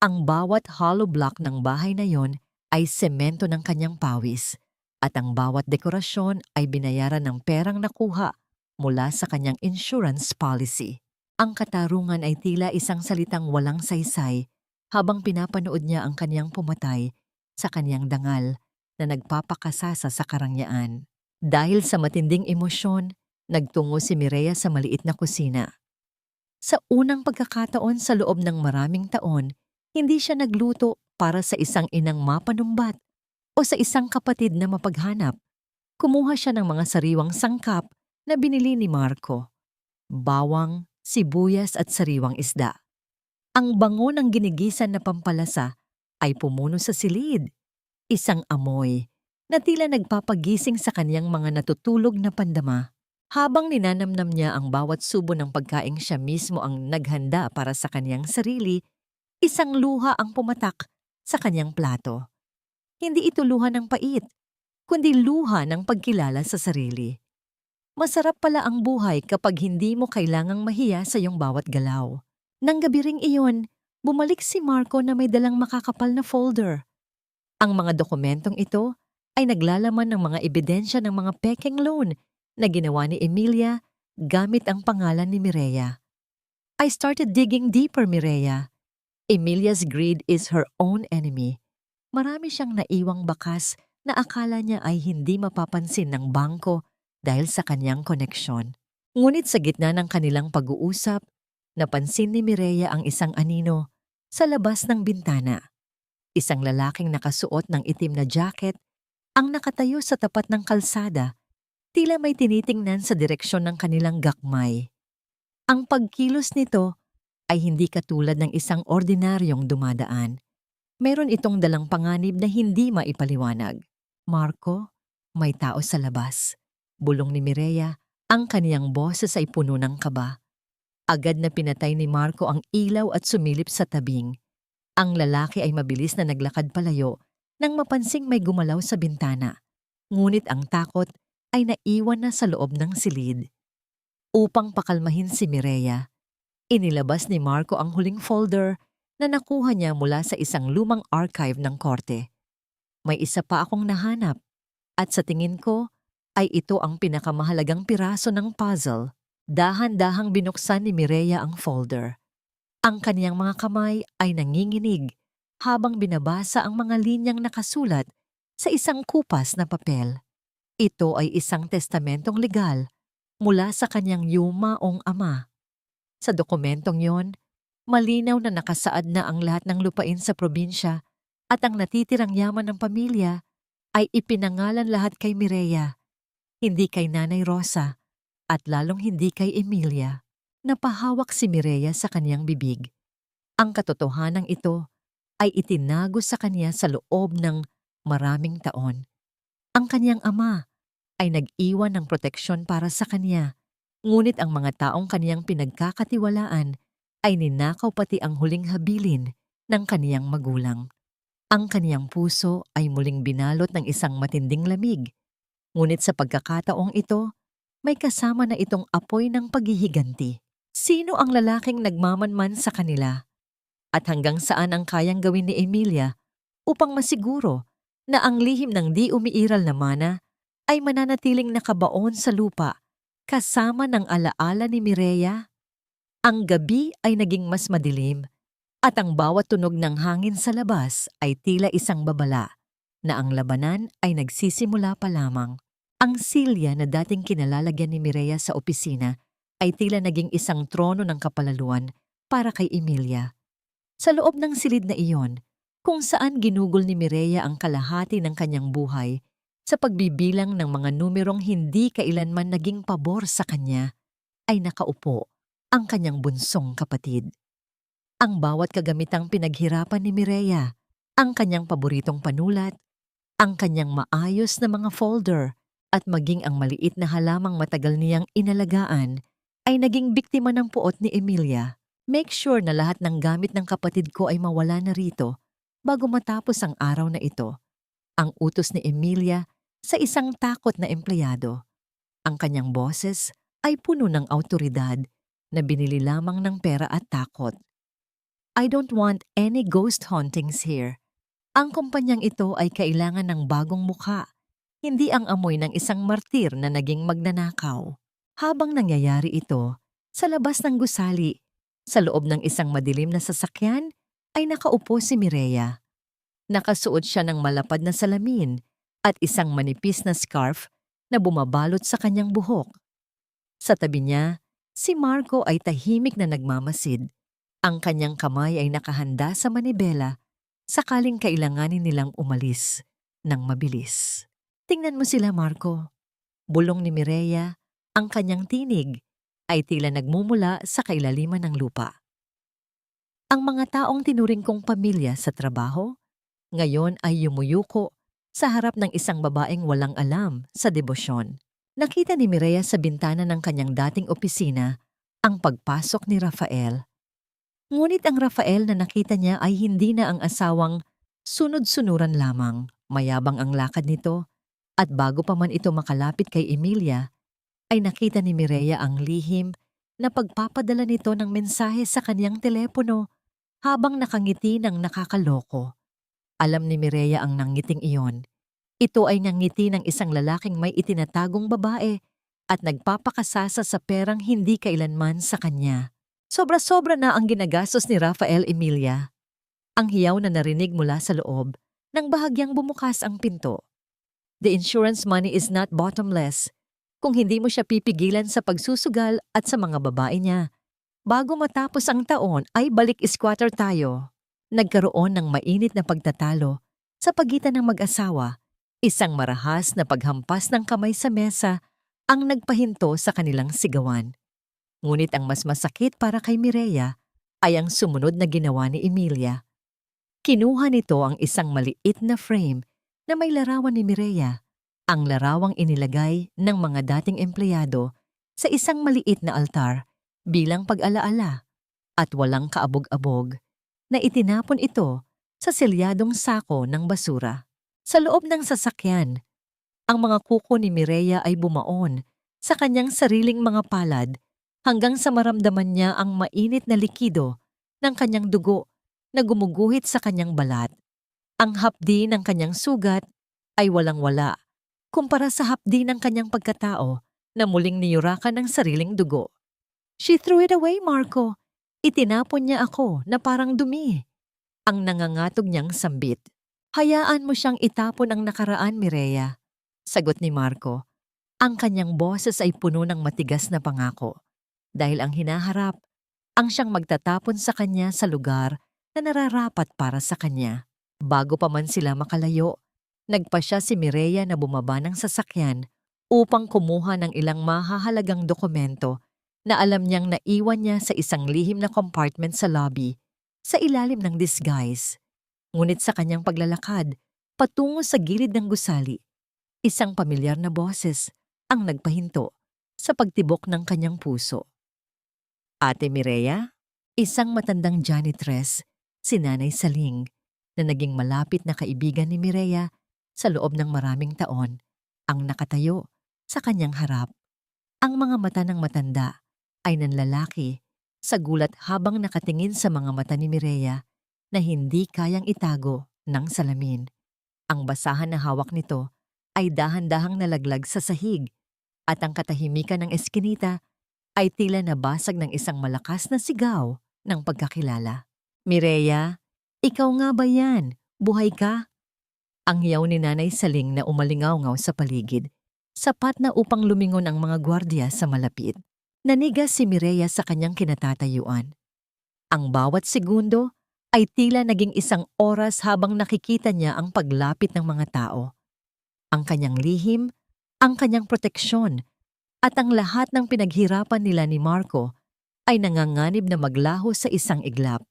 Ang bawat hollow block ng bahay na yon ay semento ng kanyang pawis at ang bawat dekorasyon ay binayaran ng perang nakuha mula sa kanyang insurance policy. Ang katarungan ay tila isang salitang walang saysay habang pinapanood niya ang kanyang pumatay sa kanyang dangal na nagpapakasasa sa karangyaan. Dahil sa matinding emosyon, nagtungo si Mireya sa maliit na kusina. Sa unang pagkakataon sa loob ng maraming taon, hindi siya nagluto para sa isang inang mapanumbat o sa isang kapatid na mapaghanap. Kumuha siya ng mga sariwang sangkap na binili ni Marco. Bawang, sibuyas at sariwang isda. Ang bango ng ginigisan na pampalasa ay pumuno sa silid. Isang amoy na tila nagpapagising sa kanyang mga natutulog na pandama. Habang ninanamnam niya ang bawat subo ng pagkaing siya mismo ang naghanda para sa kanyang sarili, isang luha ang pumatak sa kanyang plato. Hindi ito luha ng pait, kundi luha ng pagkilala sa sarili. Masarap pala ang buhay kapag hindi mo kailangang mahiya sa iyong bawat galaw. Nang gabi ring iyon, bumalik si Marco na may dalang makakapal na folder. Ang mga dokumentong ito ay naglalaman ng mga ebidensya ng mga pekeng loan na ginawa ni Emilia gamit ang pangalan ni Mireya. "I started digging deeper, Mireya. Emilia's greed is her own enemy. Marami siyang naiwang bakas na akala niya ay hindi mapapansin ng bangko dahil sa kanyang koneksyon." Ngunit sa gitna ng kanilang pag-uusap, napansin ni Mireya ang isang anino sa labas ng bintana. Isang lalaking nakasuot ng itim na jacket ang nakatayo sa tapat ng kalsada, tila may tinitingnan sa direksyon ng kanilang gakmay. Ang pagkilos nito ay hindi katulad ng isang ordinaryong dumadaan. Meron itong dalang panganib na hindi maipaliwanag. "Marco, may tao sa labas." Bulong ni Mireya, ang kaniyang boses ay puno ng kaba. Agad na pinatay ni Marco ang ilaw at sumilip sa tabing. Ang lalaki ay mabilis na naglakad palayo nang mapansing may gumalaw sa bintana. Ngunit ang takot ay naiwan na sa loob ng silid. Upang pakalmahin si Mireya, inilabas ni Marco ang huling folder na nakuha niya mula sa isang lumang archive ng korte. "May isa pa akong nahanap at sa tingin ko ay ito ang pinakamahalagang piraso ng puzzle." Dahan-dahang binuksan ni Mireya ang folder. Ang kaniyang mga kamay ay nanginginig habang binabasa ang mga linyang nakasulat sa isang kupas na papel. Ito ay isang testamentong legal mula sa kanyang yumaong ama. Sa dokumentong yon, malinaw na nakasaad na ang lahat ng lupain sa probinsya at ang natitirang yaman ng pamilya ay ipinangalan lahat kay Mireya, hindi kay Nanay Rosa at lalong hindi kay Emilia. Napahawak si Mireya sa kanyang bibig. Ang katotohanan ito ay itinago sa kanya sa loob ng maraming taon. Ang kanyang ama ay nag-iwan ng proteksyon para sa kanya, ngunit ang mga taong kaniyang pinagkakatiwalaan ay ninakaw pati ang huling habilin ng kaniyang magulang. Ang kaniyang puso ay muling binalot ng isang matinding lamig, ngunit sa pagkakataong ito, may kasama na itong apoy ng paghihiganti. Sino ang lalaking nagmamanman sa kanila? At hanggang saan ang kayang gawin ni Emilia upang masiguro na ang lihim ng di umiiral na mana ay mananatiling nakabaon sa lupa kasama ng alaala ni Mireya? Ang gabi ay naging mas madilim at ang bawat tunog ng hangin sa labas ay tila isang babala na ang labanan ay nagsisimula pa lamang. Ang silya na dating kinalalagyan ni Mireya sa opisina ay tila naging isang trono ng kapalaluan para kay Emilia. Sa loob ng silid na iyon, kung saan ginugol ni Mireya ang kalahati ng kanyang buhay sa pagbibilang ng mga numerong hindi kailanman naging pabor sa kanya, ay nakaupo ang kanyang bunsong kapatid. Ang bawat kagamitang pinaghirapan ni Mireya, ang kanyang paboritong panulat, ang kanyang maayos na mga folder, at maging ang maliit na halamang matagal niyang inalagaan, ay naging biktima ng puot ni Emilia. Make sure na lahat ng gamit ng kapatid ko ay mawala na rito bago matapos ang araw na ito. Ang utos ni Emilia sa isang takot na empleyado. Ang kanyang boses ay puno ng awtoridad na binili lamang ng pera at takot. I don't want any ghost hauntings here. Ang kumpanyang ito ay kailangan ng bagong mukha, hindi ang amoy ng isang martir na naging magnanakaw. Habang nangyayari ito, sa labas ng gusali, sa loob ng isang madilim na sasakyan, ay nakaupo si Mireya. Nakasuot siya ng malapad na salamin at isang manipis na scarf na bumabalot sa kanyang buhok. Sa tabi niya, si Marco ay tahimik na nagmamasid. Ang kanyang kamay ay nakahanda sa manibela sakaling kailanganin nilang umalis ng mabilis. Tingnan mo sila, Marco. Bulong ni Mireya, ang kanyang tinig ay tila nagmumula sa kailaliman ng lupa. Ang mga taong tinuring kong pamilya sa trabaho, ngayon ay yumuyuko sa harap ng isang babaeng walang alam sa debosyon. Nakita ni Mireya sa bintana ng kanyang dating opisina ang pagpasok ni Rafael. Ngunit ang Rafael na nakita niya ay hindi na ang asawang sunod-sunuran lamang. Mayabang ang lakad nito at bago pa man ito makalapit kay Emilia, ay nakita ni Mireya ang lihim na pagpapadala nito ng mensahe sa kanyang telepono habang nakangiti ng nakakaloko. Alam ni Mireya ang nangiting iyon. Ito ay nangiti ng isang lalaking may itinatagong babae at nagpapakasasa sa perang hindi kailanman sa kanya. Sobra-sobra na ang ginagastos ni Rafael Emilia. Ang hiyaw na narinig mula sa loob nang bahagyang bumukas ang pinto. The insurance money is not bottomless kung hindi mo siya pipigilan sa pagsusugal at sa mga babae niya. Bago matapos ang taon ay balik squatter tayo. Nagkaroon ng mainit na pagtatalo sa pagitan ng mag-asawa. Isang marahas na paghampas ng kamay sa mesa ang nagpahinto sa kanilang sigawan. Ngunit ang mas masakit para kay Mireya ay ang sumunod na ginawa ni Emilia. Kinuha nito ang isang maliit na frame na may larawan ni Mireya. Ang larawang inilagay ng mga dating empleyado sa isang maliit na altar bilang pag-alaala at walang kaabog-abog na itinapon ito sa selyadong sako ng basura. Sa loob ng sasakyan, ang mga kuko ni Mireya ay bumaon sa kanyang sariling mga palad hanggang sa maramdaman niya ang mainit na likido ng kanyang dugo na gumuguhit sa kanyang balat. Ang hapdi ng kanyang sugat ay walang-wala kumpara sa hapdi ng kanyang pagkatao na muling niyurakan ng sariling dugo. She threw it away, Marco. Itinapon niya ako na parang dumi. Ang nangangatog niyang sambit. Hayaan mo siyang itapon ang nakaraan, Mireya. Sagot ni Marco. Ang kanyang boses ay puno ng matigas na pangako. Dahil ang hinaharap, ang siyang magtatapon sa kanya sa lugar na nararapat para sa kanya. Bago pa man sila makalayo, nagpasya si Mireya na bumaba ng sasakyan upang kumuha ng ilang mahahalagang dokumento na alam niyang naiwan niya sa isang lihim na compartment sa lobby sa ilalim ng disguise. Ngunit sa kanyang paglalakad, patungo sa gilid ng gusali, isang pamilyar na boses ang nagpahinto sa pagtibok ng kanyang puso. Ate Mireya, isang matandang janitress, si Nanay Saling, na naging malapit na kaibigan ni Mireya sa loob ng maraming taon, ang nakatayo sa kanyang harap. Ang mga mata ng matanda ay nanlalaki sa gulat habang nakatingin sa mga mata ni Mireya na hindi kayang itago ng salamin. Ang basahan na hawak nito ay dahan-dahang nalaglag sa sahig at ang katahimikan ng eskinita ay tila nabasag ng isang malakas na sigaw ng pagkakilala. Mireya, ikaw nga ba yan? Buhay ka? Ang hiyaw ni Nanay Saling na umalingaw-ngaw sa paligid, sapat na upang lumingon ang mga gwardya sa malapit. Nanigas si Mireya sa kanyang kinatatayuan. Ang bawat segundo ay tila naging isang oras habang nakikita niya ang paglapit ng mga tao. Ang kanyang lihim, ang kanyang proteksyon, at ang lahat ng pinaghirapan nila ni Marco ay nanganganib na maglaho sa isang iglap.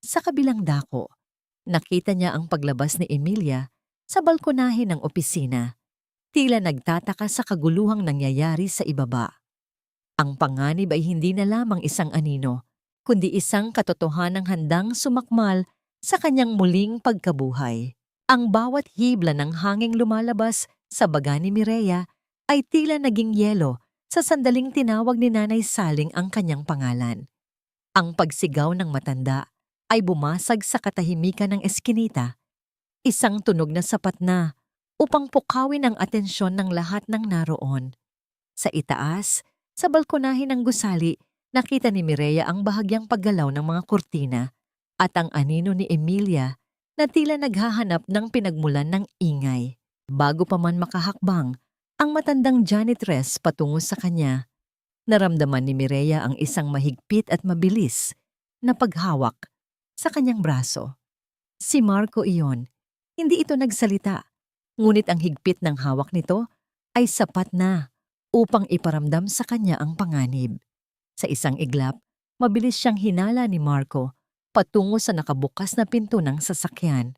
Sa kabilang dako, nakita niya ang paglabas ni Emilia sa balkonahe ng opisina. Tila nagtataka sa kaguluhang nangyayari sa ibaba. Ang panganib ay hindi na lamang isang anino, kundi isang katotohanang handang sumakmal sa kanyang muling pagkabuhay. Ang bawat hibla ng hanging lumalabas sa baga ni Mireya ay tila naging yelo sa sandaling tinawag ni Nanay Saling ang kanyang pangalan. Ang pagsigaw ng matanda ay bumasag sa katahimikan ng eskinita, isang tunog na sapat na upang pukawin ang atensyon ng lahat ng naroon. Sa itaas, sa balkonahe ng gusali, nakita ni Mireya ang bahagyang paggalaw ng mga kurtina at ang anino ni Emilia na tila naghahanap ng pinagmulan ng ingay. Bago pa man makahakbang, ang matandang janitress patungo sa kanya. Naramdaman ni Mireya ang isang mahigpit at mabilis na paghawak sa kanyang braso. Si Marco iyon, hindi ito nagsalita, ngunit ang higpit ng hawak nito ay sapat na upang iparamdam sa kanya ang panganib. Sa isang iglap, mabilis siyang hinala ni Marco patungo sa nakabukas na pinto ng sasakyan.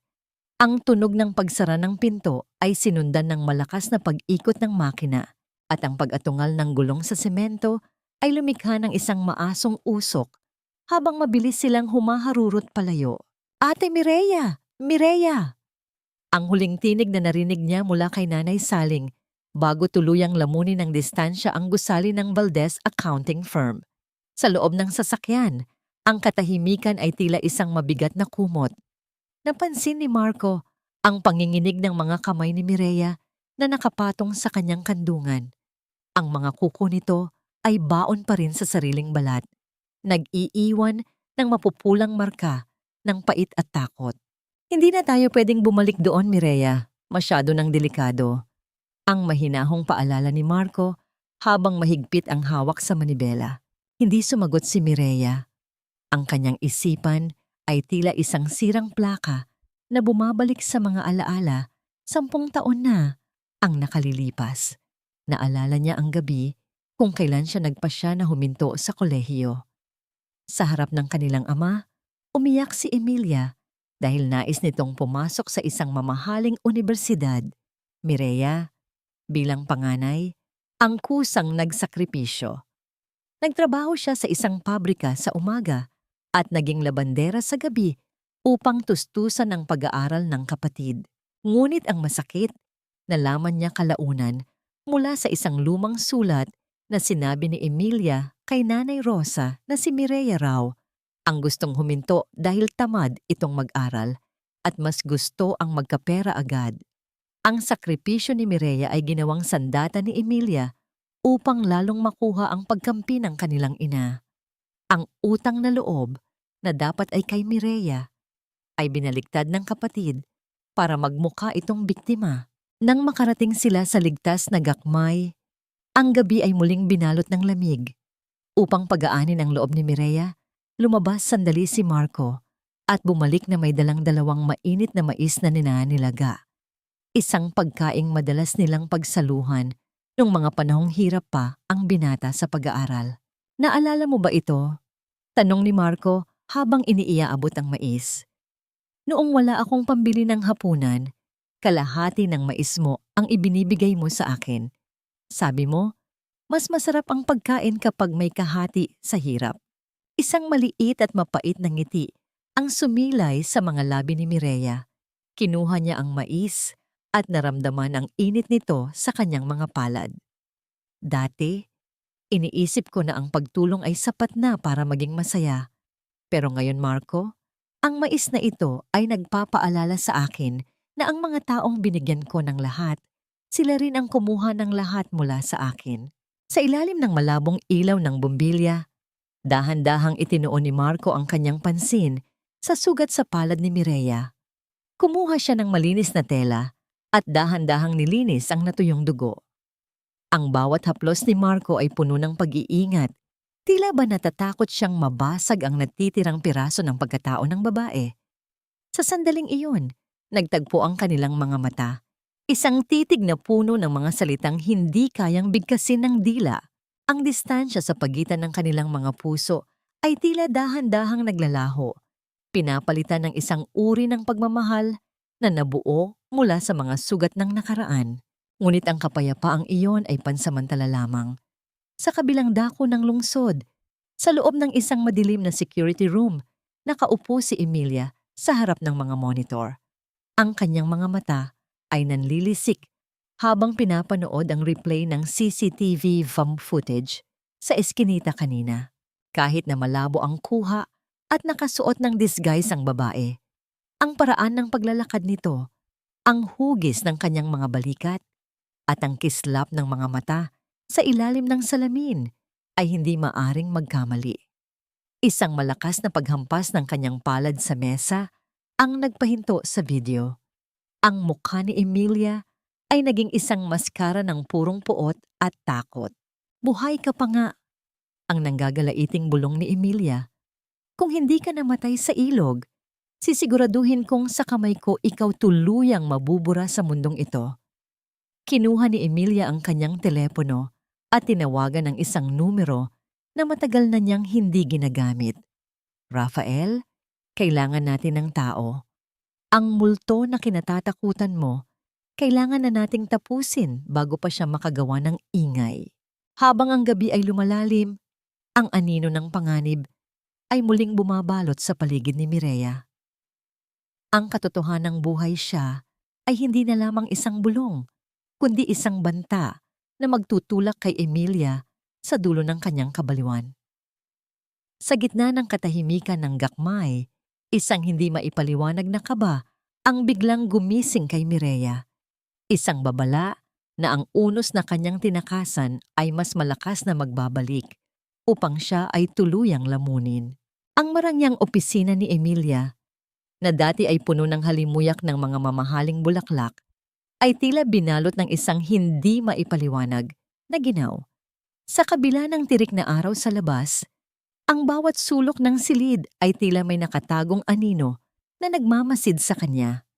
Ang tunog ng pagsara ng pinto ay sinundan ng malakas na pag-ikot ng makina at ang pag-atungal ng gulong sa semento ay lumikha ng isang maasong usok habang mabilis silang humaharurot palayo. Ate Mireya! Mireya! Ang huling tinig na narinig niya mula kay Nanay Saling bago tuluyang lamunin ng distansya ang gusali ng Valdez Accounting Firm. Sa loob ng sasakyan, ang katahimikan ay tila isang mabigat na kumot. Napansin ni Marco ang panginginig ng mga kamay ni Mireya na nakapatong sa kanyang kandungan. Ang mga kuko nito ay baon pa rin sa sariling balat, nag-iiwan ng mapupulang marka ng pait at takot. Hindi na tayo pwedeng bumalik doon, Mireya. Masyado ng delikado. Ang mahinahong paalala ni Marco habang mahigpit ang hawak sa manibela. Hindi sumagot si Mireya. Ang kanyang isipan ay tila isang sirang plaka na bumabalik sa mga alaala 10 taon na ang nakalilipas. Naalala niya ang gabi kung kailan siya nagpasya na huminto sa kolehiyo. Sa harap ng kanilang ama, umiyak si Emilia dahil nais nitong pumasok sa isang mamahaling unibersidad. Mireya, bilang panganay, ang kusang nagsakripisyo. Nagtrabaho siya sa isang pabrika sa umaga at naging labandera sa gabi upang tustusan ang pag-aaral ng kapatid. Ngunit ang masakit, nalaman niya kalaunan mula sa isang lumang sulat na sinabi ni Emilia kay Nanay Rosa na si Mireya raw ang gustong huminto dahil tamad itong mag-aral at mas gusto ang magkapera agad. Ang sakripisyo ni Mireya ay ginawang sandata ni Emilia upang lalong makuha ang pagkampi ng kanilang ina. Ang utang na loob na dapat ay kay Mireya ay binaliktad ng kapatid para magmukha itong biktima. Nang makarating sila sa ligtas na gakmay, ang gabi ay muling binalot ng lamig. Upang pagaanin ang loob ni Mireya, lumabas sandali si Marco at bumalik na may dalang dalawang mainit na mais na ninanilaga. Isang pagkaing madalas nilang pagsaluhan nung mga panahong hirap pa ang binata sa pag-aaral. Naalala mo ba ito? Tanong ni Marco habang iniiaabot ang mais. Noong wala akong pambili ng hapunan, kalahati ng mais mo ang ibinibigay mo sa akin. Sabi mo, mas masarap ang pagkain kapag may kahati sa hirap. Isang maliit at mapait na ngiti ang sumilay sa mga labi ni Mireya. Kinuha niya ang mais at naramdaman ang init nito sa kanyang mga palad. Dati, iniisip ko na ang pagtulong ay sapat na para maging masaya. Pero ngayon, Marco, ang mais na ito ay nagpapaalala sa akin na ang mga taong binigyan ko ng lahat, sila rin ang kumuha ng lahat mula sa akin. Sa ilalim ng malabong ilaw ng bumbilya, dahan-dahang itinuon ni Marco ang kanyang pansin sa sugat sa palad ni Mireya. Kumuha siya ng malinis na tela at dahan-dahang nilinis ang natuyong dugo. Ang bawat haplos ni Marco ay puno ng pag-iingat. Tila ba natatakot siyang mabasag ang natitirang piraso ng pagkatao ng babae? Sa sandaling iyon, nagtagpo ang kanilang mga mata. Isang titig na puno ng mga salitang hindi kayang bigkasin ng dila. Ang distansya sa pagitan ng kanilang mga puso ay tila dahan-dahang naglalaho. Pinapalitan ng isang uri ng pagmamahal na nabuo mula sa mga sugat ng nakaraan. Ngunit ang kapayapaang iyon ay pansamantala lamang. Sa kabilang dako ng lungsod, sa loob ng isang madilim na security room, nakaupo si Emilia sa harap ng mga monitor. Ang kanyang mga mata ay nanlilisik habang pinapanood ang replay ng CCTV footage sa eskinita kanina. Kahit na malabo ang kuha at nakasuot ng disguise ang babae, ang paraan ng paglalakad nito, ang hugis ng kanyang mga balikat, at ang kislap ng mga mata sa ilalim ng salamin ay hindi maaring magkamali. Isang malakas na paghampas ng kanyang palad sa mesa ang nagpahinto sa video. Ang mukha ni Emilia ay naging isang maskara ng purong puot at takot. Buhay ka pa nga, ang nanggagalaiting bulong ni Emilia. Kung hindi ka namatay sa ilog, sisiguraduhin kong sa kamay ko ikaw tuluyang mabubura sa mundong ito. Kinuha ni Emilia ang kanyang telepono at tinawagan ng isang numero na matagal na niyang hindi ginagamit. Rafael, kailangan natin ng tao. Ang multo na kinatatakutan mo, kailangan na nating tapusin bago pa siya makagawa ng ingay. Habang ang gabi ay lumalalim, ang anino ng panganib ay muling bumabalot sa paligid ni Mireya. Ang katotohanang buhay siya ay hindi na lamang isang bulong, kundi isang banta na magtutulak kay Emilia sa dulo ng kanyang kabaliwan. Sa gitna ng katahimikan ng gakmay, isang hindi maipaliwanag na kaba ang biglang gumising kay Mireya. Isang babala na ang unos na kanyang tinakasan ay mas malakas na magbabalik upang siya ay tuluyang lamunin. Ang marangyang opisina ni Emilia, na dati ay puno ng halimuyak ng mga mamahaling bulaklak, ay tila binalot ng isang hindi maipaliwanag na ginaw. Sa kabila ng tirik na araw sa labas, ang bawat sulok ng silid ay tila may nakatagong anino na nagmamasid sa kanya.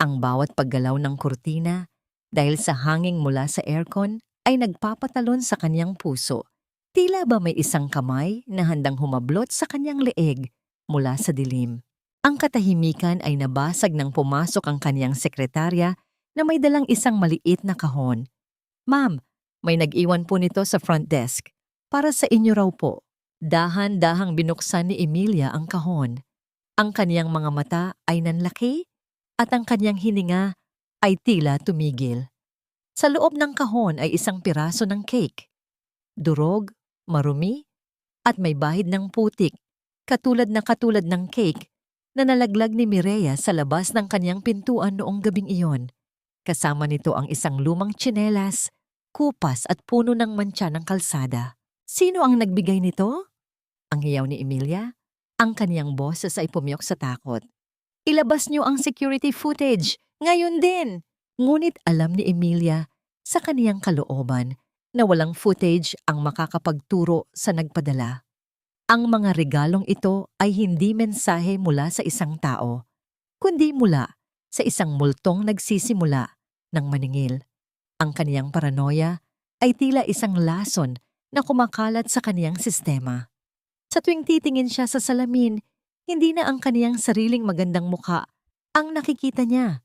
Ang bawat paggalaw ng kurtina, dahil sa hangin mula sa aircon, ay nagpapatalon sa kanyang puso. Tila ba may isang kamay na handang humablot sa kanyang leeg mula sa dilim. Ang katahimikan ay nabasag nang pumasok ang kanyang sekretarya na may dalang isang maliit na kahon. "Ma'am, may nag-iwan po nito sa front desk. Para sa inyo raw po." Dahan-dahang binuksan ni Emilia ang kahon. Ang kaniyang mga mata ay nanlaki at ang kanyang hininga ay tila tumigil. Sa loob ng kahon ay isang piraso ng cake. Durog, marumi, at may bahid ng putik, katulad ng cake na nalaglag ni Mireya sa labas ng kanyang pintuan noong gabing iyon. Kasama nito ang isang lumang tsinelas, kupas at puno ng mantsa ng kalsada. Sino ang nagbigay nito? Ang hiyaw ni Emilia, ang kaniyang boses ay pumiyok sa takot. Ilabas niyo ang security footage, ngayon din! Ngunit alam ni Emilia sa kaniyang kalooban na walang footage ang makakapagturo sa nagpadala. Ang mga regalong ito ay hindi mensahe mula sa isang tao, kundi mula sa isang multong nagsisimula ng maningil. Ang kaniyang paranoia ay tila isang lason na kumakalat sa kaniyang sistema. Sa tuwing titingin siya sa salamin, hindi na ang kaniyang sariling magandang mukha ang nakikita niya,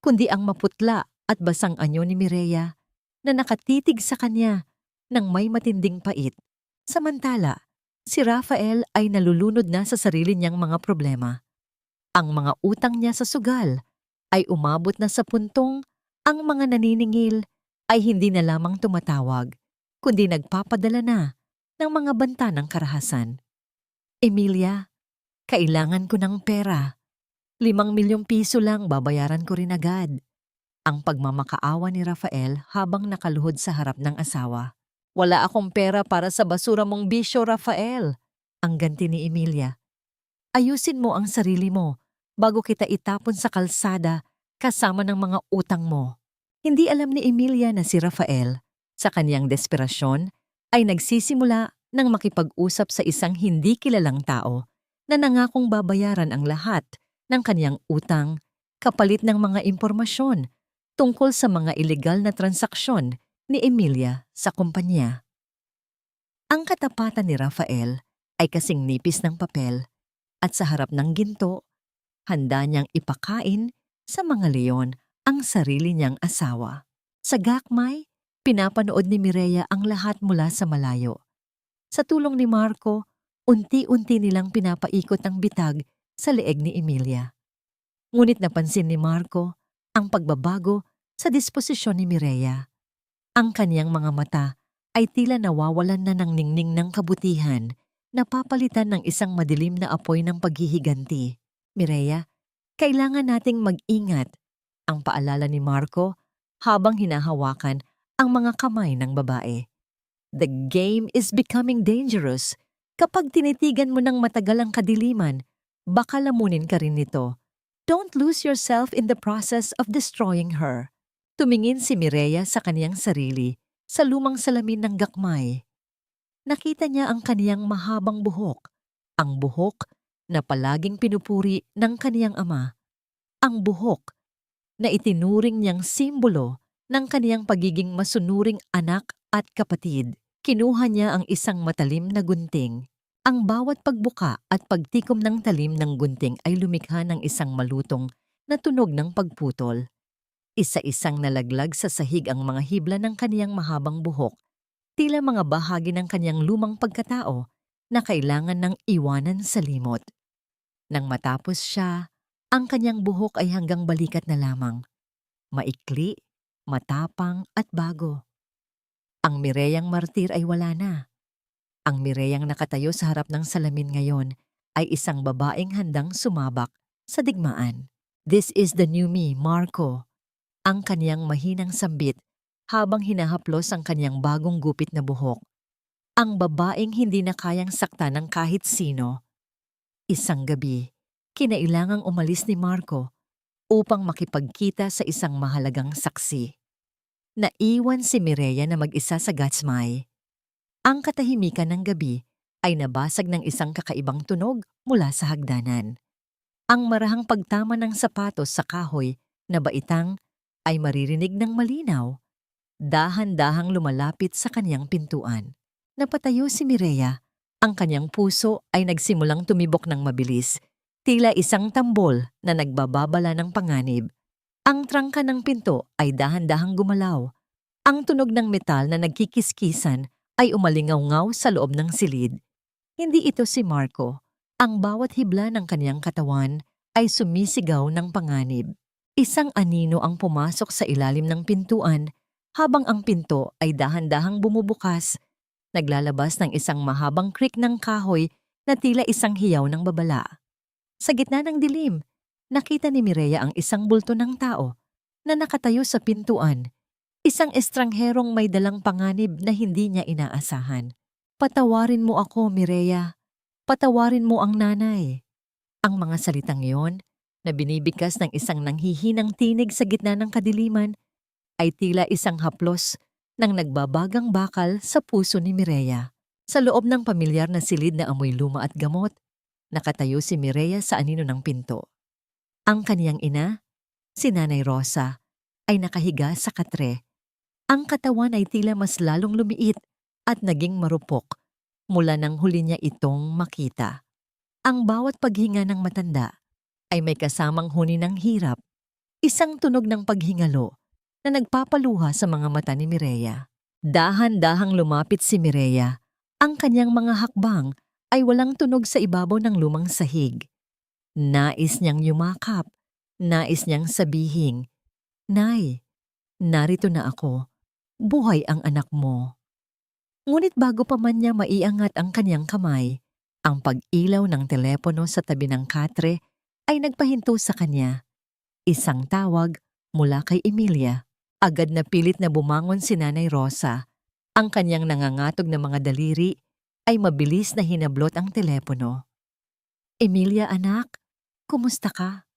kundi ang maputla at basang anyo ni Mireya na nakatitig sa kanya ng may matinding pait. Samantala, si Rafael ay nalulunod na sa sarili niyang mga problema. Ang mga utang niya sa sugal ay umabot na sa puntong ang mga naniningil ay hindi na lamang tumatawag, kundi nagpapadala na ng mga banta ng karahasan. Emilia, kailangan ko ng pera. 5 milyong piso lang babayaran ko rin agad. Ang pagmamakaawa ni Rafael habang nakaluhod sa harap ng asawa. Wala akong pera para sa basura mong bisyo, Rafael. Ang ganti ni Emilia. Ayusin mo ang sarili mo bago kita itapon sa kalsada kasama ng mga utang mo. Hindi alam ni Emilia na si Rafael, sa kanyang desperasyon, ay nagsisimula ng makipag-usap sa isang hindi kilalang tao na nangakong babayaran ang lahat ng kanyang utang kapalit ng mga impormasyon tungkol sa mga ilegal na transaksyon ni Emilia sa kumpanya. Ang katapatan ni Rafael ay kasing nipis ng papel at sa harap ng ginto, handa niyang ipakain sa mga leon ang sarili niyang asawa. Sa gakmay, pinapanood ni Mireya ang lahat mula sa malayo. Sa tulong ni Marco, unti-unti nilang pinapaikot ang bitag sa leeg ni Emilia. Ngunit napansin ni Marco ang pagbabago sa disposisyon ni Mireya. Ang kaniyang mga mata ay tila nawawalan na ng ningning ng kabutihan, napapalitan ng isang madilim na apoy ng paghihiganti. Mireya, kailangan nating mag-ingat, ang paalala ni Marco habang hinahawakan ang mga kamay ng babae. The game is becoming dangerous. Kapag tinitigan mo ng matagal ang kadiliman, baka lamunin ka rin nito. Don't lose yourself in the process of destroying her. Tumingin si Mireya sa kaniyang sarili sa lumang salamin ng gakmay. Nakita niya ang kaniyang mahabang buhok, ang buhok na palaging pinupuri ng kaniyang ama, ang buhok na itinuring niyang simbolo ng kaniyang pagiging masunuring anak at kapatid. Kinuha niya ang isang matalim na gunting. Ang bawat pagbuka at pagtikom ng talim ng gunting ay lumikha ng isang malutong na tunog ng pagputol. Isa-isang nalaglag sa sahig ang mga hibla ng kaniyang mahabang buhok, tila mga bahagi ng kaniyang lumang pagkatao na kailangan ng iwanan sa limot. Nang matapos siya, ang kaniyang buhok ay hanggang balikat na lamang. Maikli, matapang at bago. Ang Mireyang martir ay wala na. Ang Mireyang nakatayo sa harap ng salamin ngayon ay isang babaeng handang sumabak sa digmaan. This is the new me, Marco. Ang kaniyang mahinang sambit habang hinahaplos ang kaniyang bagong gupit na buhok. Ang babaeng hindi na kayang saktan ng kahit sino. Isang gabi, kinailangang umalis ni Marco upang makipagkita sa isang mahalagang saksi. Naiwan si Mireya na mag-isa sa Gatsmay. Ang katahimikan ng gabi ay nabasag ng isang kakaibang tunog mula sa hagdanan. Ang marahang pagtama ng sapatos sa kahoy na baitang ay maririnig ng malinaw. Dahan-dahang lumalapit sa kanyang pintuan. Napatayo si Mireya. Ang kanyang puso ay nagsimulang tumibok ng mabilis, tila isang tambol na nagbababala ng panganib. Ang trangka ng pinto ay dahan-dahang gumalaw. Ang tunog ng metal na nagkikiskisan ay umalingaw-ngaw sa loob ng silid. Hindi ito si Marco. Ang bawat hibla ng kanyang katawan ay sumisigaw ng panganib. Isang anino ang pumasok sa ilalim ng pintuan habang ang pinto ay dahan-dahang bumubukas. Naglalabas ng isang mahabang creak ng kahoy na tila isang hiyaw ng babala. Sa gitna ng dilim, nakita ni Mireya ang isang bulto ng tao na nakatayo sa pintuan. Isang estrangherong may dalang panganib na hindi niya inaasahan. Patawarin mo ako, Mireya. Patawarin mo ang nanay. Ang mga salitang iyon, na binibigkas ng isang nanghihinang tinig sa gitna ng kadiliman, ay tila isang haplos ng nagbabagang bakal sa puso ni Mireya. Sa loob ng pamilyar na silid na amoy luma at gamot, nakatayo si Mireya sa anino ng pinto. Ang kaniyang ina, si Nanay Rosa, ay nakahiga sa katre. Ang katawan ay tila mas lalong lumiit at naging marupok mula nang huli niya itong makita. Ang bawat paghinga ng matanda ay may kasamang huni ng hirap, isang tunog ng paghingalo na nagpapaluha sa mga mata ni Mireya. Dahan-dahang lumapit si Mireya. Ang kanyang mga hakbang ay walang tunog sa ibabaw ng lumang sahig. Nais niyang yumakap, nais niyang sabihin, "Nay, narito na ako. Buhay ang anak mo." Ngunit bago pa man niya maiangat ang kanyang kamay, ang pag-ilaw ng telepono sa tabi ng katre ay nagpahinto sa kanya. Isang tawag mula kay Emilia. Agad na pilit na bumangon si Nanay Rosa. Ang kanyang nangangatog na mga daliri ay mabilis na hinablot ang telepono. "Emilia, anak, kumusta ka?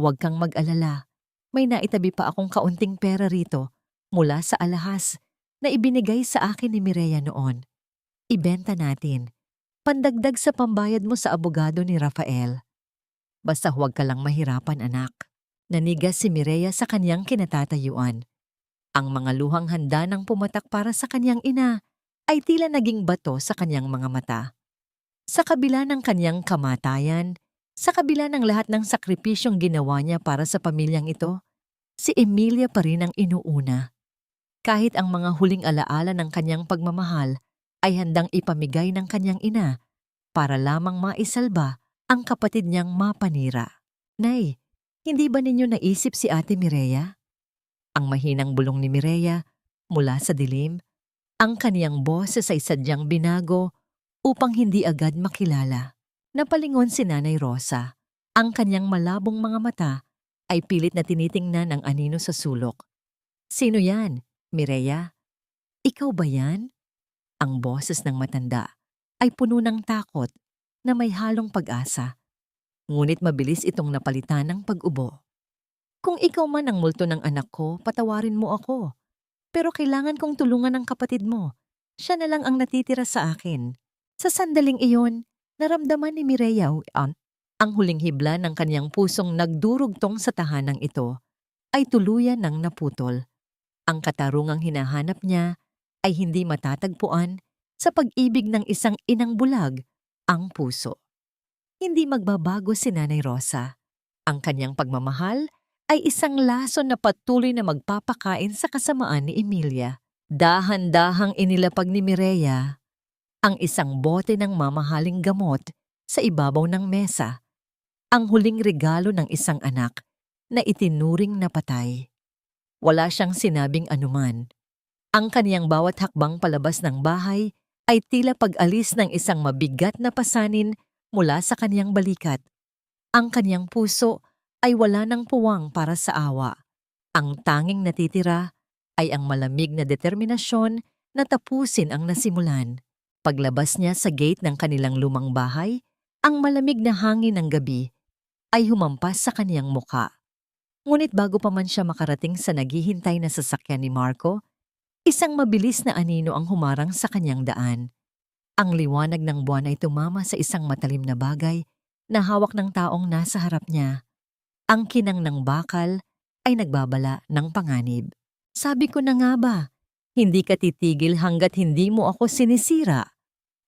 Huwag kang mag-alala. May naitabi pa akong kaunting pera rito mula sa alahas na ibinigay sa akin ni Mireya noon. Ibenta natin. Pandagdag sa pambayad mo sa abogado ni Rafael. Basta huwag ka lang mahirapan, anak." Nanigas si Mireya sa kanyang kinatatayuan. Ang mga luhang handa ng pumatak para sa kanyang ina ay tila naging bato sa kanyang mga mata. Sa kabila ng kanyang kamatayan, sa kabila ng lahat ng sakripisyong ginawa niya para sa pamilyang ito, si Emilia pa rin ang inuuna. Kahit ang mga huling alaala ng kanyang pagmamahal ay handang ipamigay ng kanyang ina para lamang maisalba ang kapatid niyang mapanira. "Nay, hindi ba ninyo naisip si Ate Mireya?" Ang mahinang bulong ni Mireya mula sa dilim, ang kaniyang boses ay sadyang binago upang hindi agad makilala. Napalingon si Nanay Rosa. Ang kanyang malabong mga mata ay pilit na tinitingnan ang anino sa sulok. "Sino yan, Mireya? Ikaw ba yan?" Ang boses ng matanda ay puno ng takot na may halong pag-asa. Ngunit mabilis itong napalitan ng pag-ubo. "Kung ikaw man ang multo ng anak ko, patawarin mo ako. Pero kailangan kong tulungan ang kapatid mo. Siya na lang ang natitira sa akin." Sa sandaling iyon, naramdaman ni Mireya ang huling hibla ng kanyang pusong nagdurugtong sa tahanang ito ay tuluyan ng naputol. Ang katarungang hinahanap niya ay hindi matatagpuan sa pag-ibig ng isang inang bulag, ang puso. Hindi magbabago si Nanay Rosa. Ang kanyang pagmamahal ay isang lason na patuloy na magpapakain sa kasamaan ni Emilia. Dahan-dahang inilapag ni Mireya ang isang bote ng mamahaling gamot sa ibabaw ng mesa, ang huling regalo ng isang anak na itinuring na patay. Wala siyang sinabing anuman. Ang kaniyang bawat hakbang palabas ng bahay ay tila pag-alis ng isang mabigat na pasanin mula sa kaniyang balikat. Ang kaniyang puso ay wala ng puwang para sa awa. Ang tanging natitira ay ang malamig na determinasyon na tapusin ang nasimulan. Paglabas niya sa gate ng kanilang lumang bahay, ang malamig na hangin ng gabi ay humampas sa kaniyang muka. Ngunit bago pa man siya makarating sa naghihintay na sasakyan ni Marco, isang mabilis na anino ang humarang sa kanyang daan. Ang liwanag ng buwan ay tumama sa isang matalim na bagay na hawak ng taong nasa harap niya. Ang kinang ng bakal ay nagbabala ng panganib. "Sabi ko na nga ba, hindi ka titigil hanggat hindi mo ako sinisira."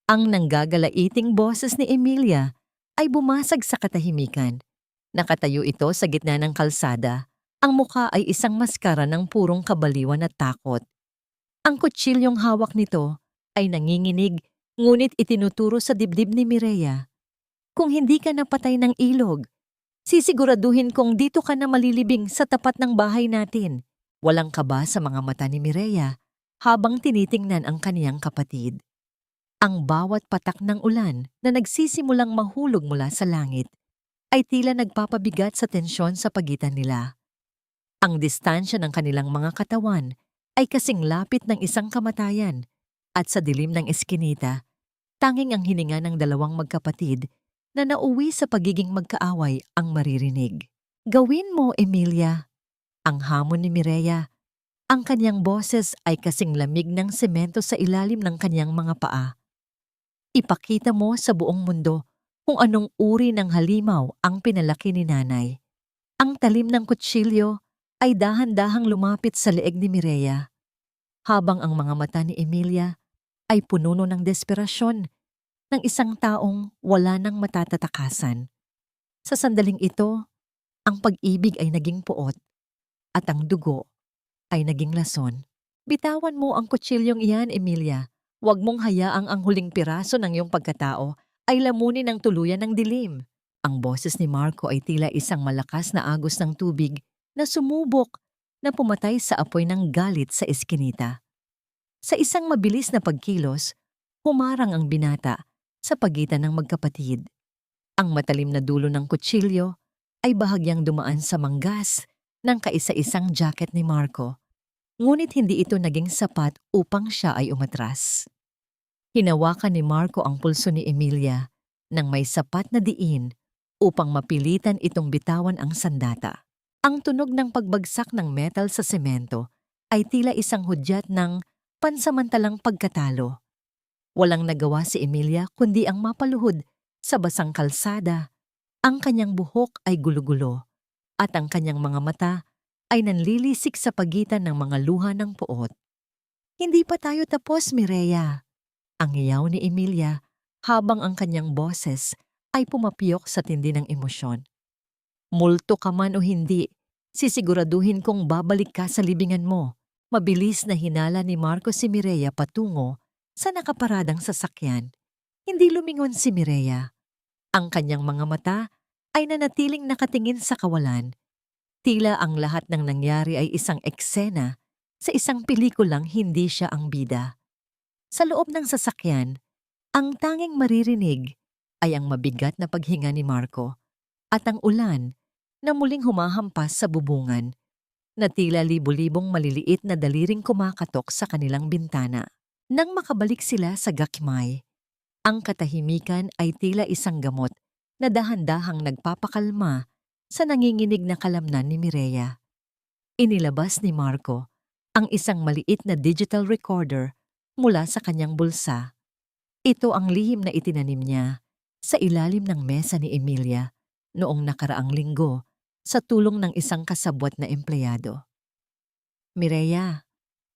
Ang nanggagalaiting boses ni Emilia ay bumasag sa katahimikan. Nakatayo ito sa gitna ng kalsada. Ang mukha ay isang maskara ng purong kabaliwan at takot. Ang kutsilyong hawak nito ay nanginginig, ngunit itinuturo sa dibdib ni Mireya. "Kung hindi ka napatay ng ilog, sisiguraduhin kong dito ka na malilibing sa tapat ng bahay natin." Walang kaba sa mga mata ni Mireya habang tinitingnan ang kaniyang kapatid. Ang bawat patak ng ulan na nagsisimulang mahulog mula sa langit ay tila nagpapabigat sa tensyon sa pagitan nila. Ang distansya ng kanilang mga katawan ay kasing lapit ng isang kamatayan, at sa dilim ng eskinita, Tanging ang hininga ng dalawang magkapatid na nauwi sa pagiging magkaaway ang maririnig. Gawin mo, Emilia, ang hamon ni Mireya. Ang kanyang boses ay kasing lamig ng semento sa ilalim ng kanyang mga paa. Ipakita mo sa buong mundo kung anong uri ng halimaw ang pinalaki ni nanay. Ang talim ng kutsilyo ay dahan-dahang lumapit sa leeg ni Mireya, habang ang mga mata ni Emilia ay pununo ng desperasyon ng isang taong wala nang matatatakasan. Sa sandaling ito, ang pag-ibig ay naging puot at ang dugo ay naging lason. Bitawan mo ang kutsilyong iyan, Emilia. Huwag mong hayaang ang huling piraso ng iyong pagkatao ay lamunin ng tuluyan ng dilim. Ang boses ni Marco ay tila isang malakas na agos ng tubig na sumubok na pumatay sa apoy ng galit sa eskinita. Sa isang mabilis na pagkilos, humarang ang binata sa pagitan ng magkapatid. Ang matalim na dulo ng kutsilyo ay bahagyang dumaan sa manggas ng kaisa-isang jacket ni Marco. Ngunit hindi ito naging sapat upang siya ay umatras. Hinawakan ni Marco ang pulso ni Emilia nang may sapat na diin upang mapilitan itong bitawan ang sandata. Ang tunog ng pagbagsak ng metal sa semento ay tila isang hudyat ng pansamantalang pagkatalo. Walang nagawa si Emilia kundi ang mapaluhod sa basang kalsada. Ang kanyang buhok ay gulo-gulo at ang kanyang mga mata ay nanlilisik sa pagitan ng mga luha ng puot. Hindi pa tayo tapos, Mireya. Ang hiyaw ni Emilia habang ang kanyang boses ay pumapiyok sa tindi ng emosyon. Multo ka man o hindi, sisiguraduhin kong babalik ka sa libingan mo. Mabilis na hinala ni Marco si Mireya patungo sa nakaparadang sasakyan. Hindi lumingon si Mireya. Ang kanyang mga mata ay nanatiling nakatingin sa kawalan. Tila ang lahat ng nangyari ay isang eksena sa isang pelikulang hindi siya ang bida. Sa loob ng sasakyan, ang tanging maririnig ay ang mabigat na paghinga ni Marco at ang ulan na muling humahampas sa bubungan na tila libu-libong maliliit na daliring kumakatok sa kanilang bintana. Nang makabalik sila sa Gakmay, ang katahimikan ay tila isang gamot na dahan-dahang nagpapakalma sa nanginginig na kalamnan ni Mireya. Inilabas ni Marco ang isang maliit na digital recorder mula sa kanyang bulsa. Ito ang lihim na itinanim niya sa ilalim ng mesa ni Emilia noong nakaraang linggo sa tulong ng isang kasabwat na empleyado. Mireya,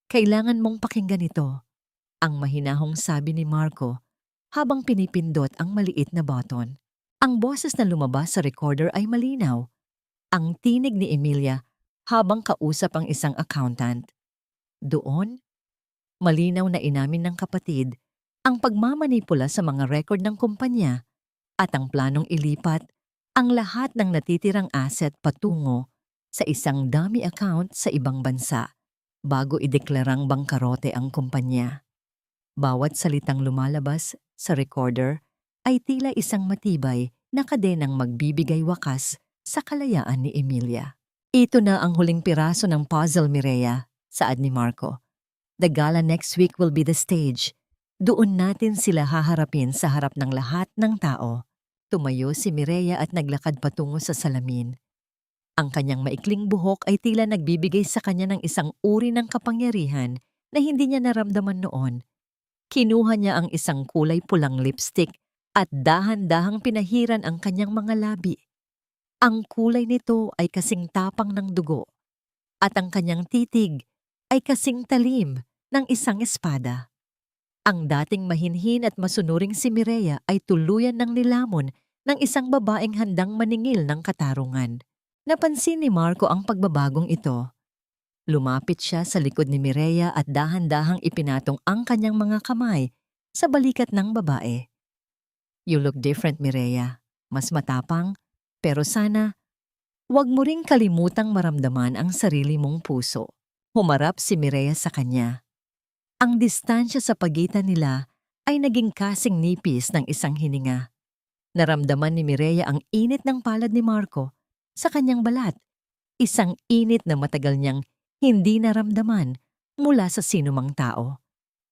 kailangan mong pakinggan ito, ang mahinahong sabi ni Marco habang pinipindot ang maliit na button. Ang boses na lumabas sa recorder ay malinaw. Ang tinig ni Emilia habang kausap ang isang accountant. Doon, malinaw na inamin ng kapatid ang pagmamanipula sa mga record ng kumpanya at ang planong ilipat ang lahat ng natitirang asset patungo sa isang dummy account sa ibang bansa bago ideklarang bangkarote ang kumpanya. Bawat salitang lumalabas sa recorder ay tila isang matibay na kadenang magbibigay wakas sa kalayaan ni Emilia. Ito na ang huling piraso ng puzzle, Mireya, saad ni Marco. The gala next week will be the stage. Doon natin sila haharapin sa harap ng lahat ng tao. Tumayo si Mireya at naglakad patungo sa salamin. Ang kanyang maikling buhok ay tila nagbibigay sa kanya ng isang uri ng kapangyarihan na hindi niya naramdaman noon. Kinuha niya ang isang kulay pulang lipstick at dahan-dahang pinahiran ang kanyang mga labi. Ang kulay nito ay kasing tapang ng dugo at ang kanyang titig ay kasing talim ng isang espada. Ang dating mahinhin at masunuring si Mireya ay tuluyan ng nilamon ng isang babaeng handang maningil ng katarungan. Napansin ni Marco ang pagbabagong ito. Lumapit siya sa likod ni Mireya at dahan-dahang ipinatong ang kanyang mga kamay sa balikat ng babae. You look different, Mireya. Mas matapang, pero sana, huwag mo ring kalimutang maramdaman ang sarili mong puso. Humarap si Mireya sa kanya. Ang distansya sa pagitan nila ay naging kasing nipis ng isang hininga. Naramdaman ni Mireya ang init ng palad ni Marco sa kanyang balat. Isang init na matagal niyang hindi naramdaman mula sa sinumang tao.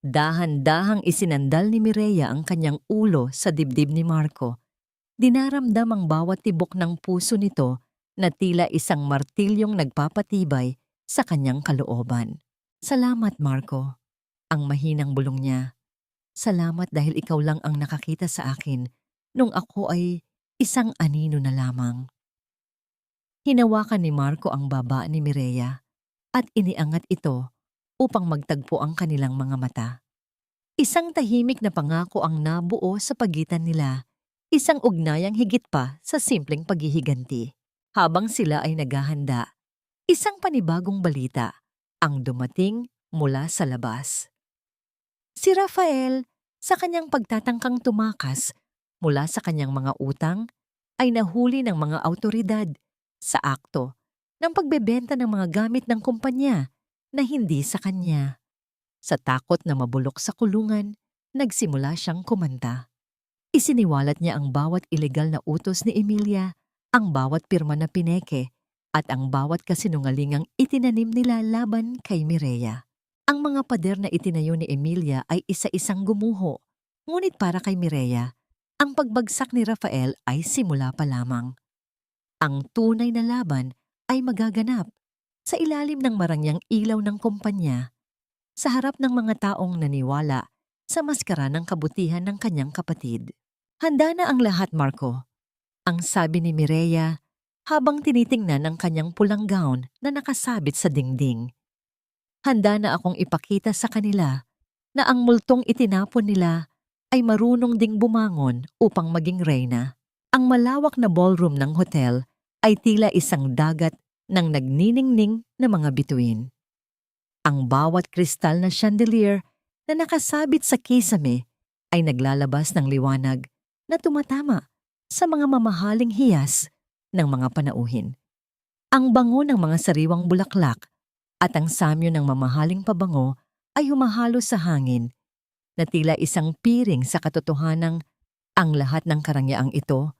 Dahan-dahang isinandal ni Mireya ang kanyang ulo sa dibdib ni Marco. Dinaramdam ang bawat tibok ng puso nito na tila isang martilyong nagpapatibay sa kanyang kalooban. Salamat, Marco. Ang mahinang bulong niya. Salamat dahil ikaw lang ang nakakita sa akin nung ako ay isang anino na lamang. Hinawakan ni Marco ang baba ni Mireya at iniangat ito upang magtagpo ang kanilang mga mata. Isang tahimik na pangako ang nabuo sa pagitan nila, isang ugnayang higit pa sa simpleng paghihiganti. Habang sila ay naghahanda, isang panibagong balita ang dumating mula sa labas. Si Rafael, sa kanyang pagtatangkang tumakas mula sa kanyang mga utang, ay nahuli ng mga awtoridad sa akto ng pagbebenta ng mga gamit ng kumpanya na hindi sa kanya. Sa takot na mabulok sa kulungan, nagsimula siyang kumanta. Isiniwalat niya ang bawat ilegal na utos ni Emilia, ang bawat pirma na pineke, at ang bawat kasinungalingang itinanim nila laban kay Mireya. Ang mga pader na itinayo ni Emilia ay isa-isang gumuho, ngunit para kay Mireya, ang pagbagsak ni Rafael ay simula pa lamang. Ang tunay na laban ay magaganap sa ilalim ng marangyang ilaw ng kumpanya, sa harap ng mga taong naniwala sa maskara ng kabutihan ng kanyang kapatid. Handa na ang lahat, Marco, ang sabi ni Mireya habang tinitingnan ang kanyang pulang gown na nakasabit sa dingding. Handa na akong ipakita sa kanila na ang multong itinapon nila ay marunong ding bumangon upang maging reyna. Ang malawak na ballroom ng hotel ay tila isang dagat ng nagniningning na mga bituin. Ang bawat kristal na chandelier na nakasabit sa kisame ay naglalabas ng liwanag na tumatama sa mga mamahaling hiyas ng mga panauhin. Ang bango ng mga sariwang bulaklak at ang samyo ng mamahaling pabango ay humahalo sa hangin na tila isang piring sa katotohanang ang lahat ng karangyaang ito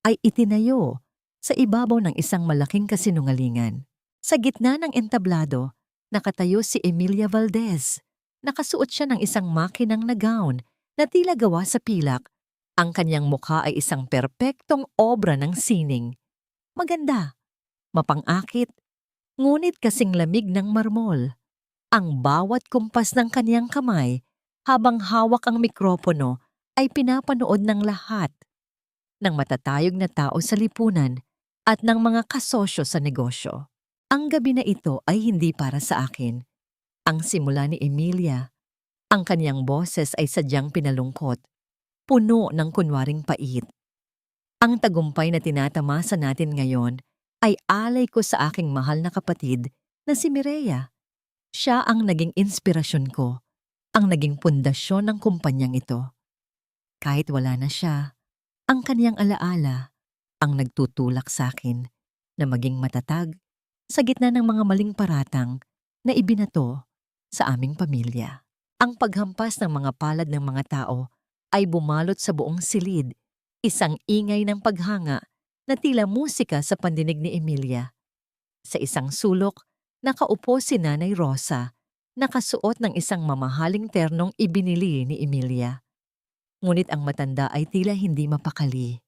ay itinayo sa ibabaw ng isang malaking kasinungalingan. Sa gitna ng entablado, nakatayo si Emilia Valdez. Nakasuot siya ng isang makinang na gown na tila gawa sa pilak. Ang kanyang mukha ay isang perpektong obra ng sining. Maganda, mapang-akit, ngunit kasing lamig ng marmol. Ang bawat kumpas ng kanyang kamay habang hawak ang mikropono ay pinapanood ng lahat, ng matatayog na tao sa lipunan at ng mga kasosyo sa negosyo. Ang gabi na ito ay hindi para sa akin. Ang simula ni Emilia, ang kanyang boses ay sadyang pinalungkot, puno ng kunwaring pait. Ang tagumpay na tinatamasa natin ngayon ay alay ko sa aking mahal na kapatid na si Mireya. Siya ang naging inspirasyon ko, ang naging pundasyon ng kumpanyang ito. Kahit wala na siya, ang kanyang alaala ang nagtutulak sa akin na maging matatag sa gitna ng mga maling paratang na ibinato sa aming pamilya. Ang paghampas ng mga palad ng mga tao ay bumalot sa buong silid, isang ingay ng paghanga na tila musika sa pandinig ni Emilia. Sa isang sulok, nakaupo si Nanay Rosa, nakasuot ng isang mamahaling ternong ibinili ni Emilia. Ngunit ang matanda ay tila hindi mapakali.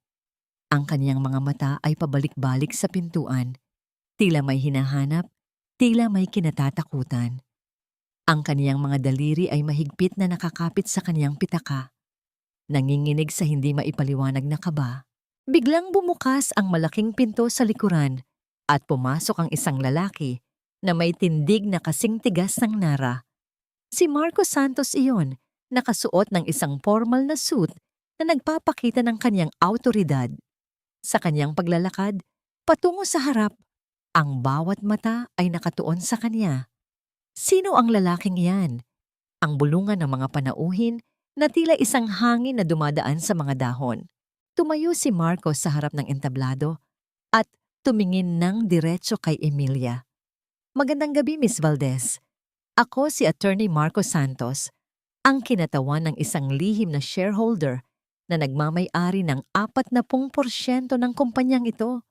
Ang kanyang mga mata ay pabalik-balik sa pintuan, tila may hinahanap, tila may kinatatakutan. Ang kaniyang mga daliri ay mahigpit na nakakapit sa kaniyang pitaka. Nanginginig sa hindi maipaliwanag na kaba. Biglang bumukas ang malaking pinto sa likuran at pumasok ang isang lalaki na may tindig na kasing tigas ng nara. Si Marco Santos iyon, nakasuot ng isang formal na suit na nagpapakita ng kaniyang awtoridad. Sa kaniyang paglalakad, patungo sa harap, ang bawat mata ay nakatuon sa kaniya. Sino ang lalaking iyan? Ang bulungan ng mga panauhin na tila isang hangin na dumadaan sa mga dahon. Tumayo si Marcos sa harap ng entablado at tumingin ng diretso kay Emilia. Magandang gabi, Miss Valdez. Ako si Attorney Marcos Santos, ang kinatawan ng isang lihim na shareholder na nagmamay-ari ng 40% ng kumpanyang ito.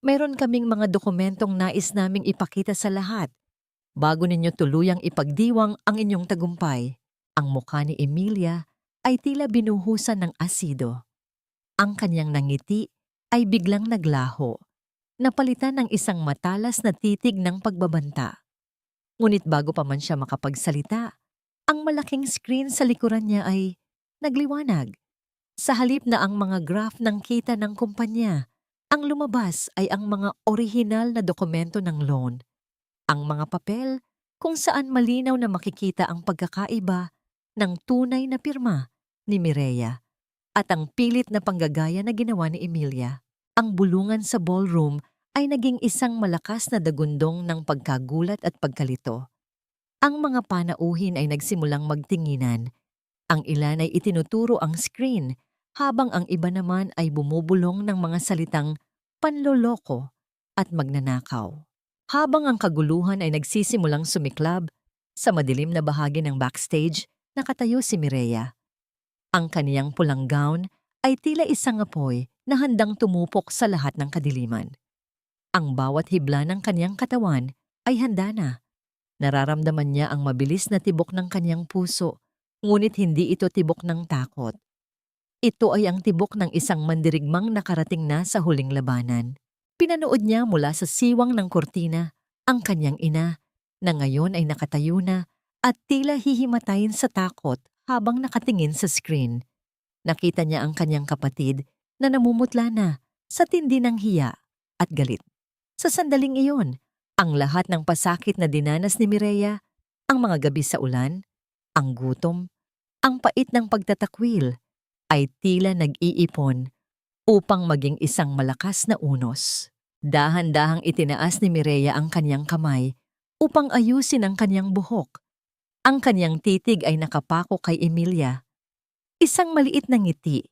Mayroon kaming mga dokumentong nais naming ipakita sa lahat bago ninyo tuluyang ipagdiwang ang inyong tagumpay. Ang mukha ni Emilia ay tila binuhusan ng asido. Ang kanyang nangiti ay biglang naglaho, napalitan ng isang matalas na titig ng pagbabanta. Ngunit bago pa man siya makapagsalita, ang malaking screen sa likuran niya ay nagliwanag. Sa halip na ang mga graph ng kita ng kumpanya, ang lumabas ay ang mga orihinal na dokumento ng loan. Ang mga papel kung saan malinaw na makikita ang pagkakaiba ng tunay na pirma ni Mireya at ang pilit na panggagaya na ginawa ni Emilia. Ang bulungan sa ballroom ay naging isang malakas na dagundong ng pagkagulat at pagkalito. Ang mga panauhin ay nagsimulang magtinginan. Ang ilan ay itinuturo ang screen, habang ang iba naman ay bumubulong ng mga salitang panloloko at magnanakaw. Habang ang kaguluhan ay nagsisimulang sumiklab, sa madilim na bahagi ng backstage, nakatayo si Mireya. Ang kaniyang pulang gown ay tila isang apoy na handang tumupok sa lahat ng kadiliman. Ang bawat hibla ng kaniyang katawan ay handa na. Nararamdaman niya ang mabilis na tibok ng kaniyang puso, ngunit hindi ito tibok ng takot. Ito ay ang tibok ng isang mandirigmang nakarating na sa huling labanan. Pinanood niya mula sa siwang ng kortina ang kanyang ina, na ngayon ay nakatayo na at tila hihimatayin sa takot habang nakatingin sa screen. Nakita niya ang kanyang kapatid na namumutla na sa tindi ng hiya at galit. Sa sandaling iyon, ang lahat ng pasakit na dinanas ni Mireya, ang mga gabi sa ulan, ang gutom, ang pait ng pagtatakwil, ay tila nag-iipon upang maging isang malakas na unos. Dahan-dahang itinaas ni Mireya ang kanyang kamay upang ayusin ang kanyang buhok. Ang kanyang titig ay nakapako kay Emilia. Isang maliit na ngiti,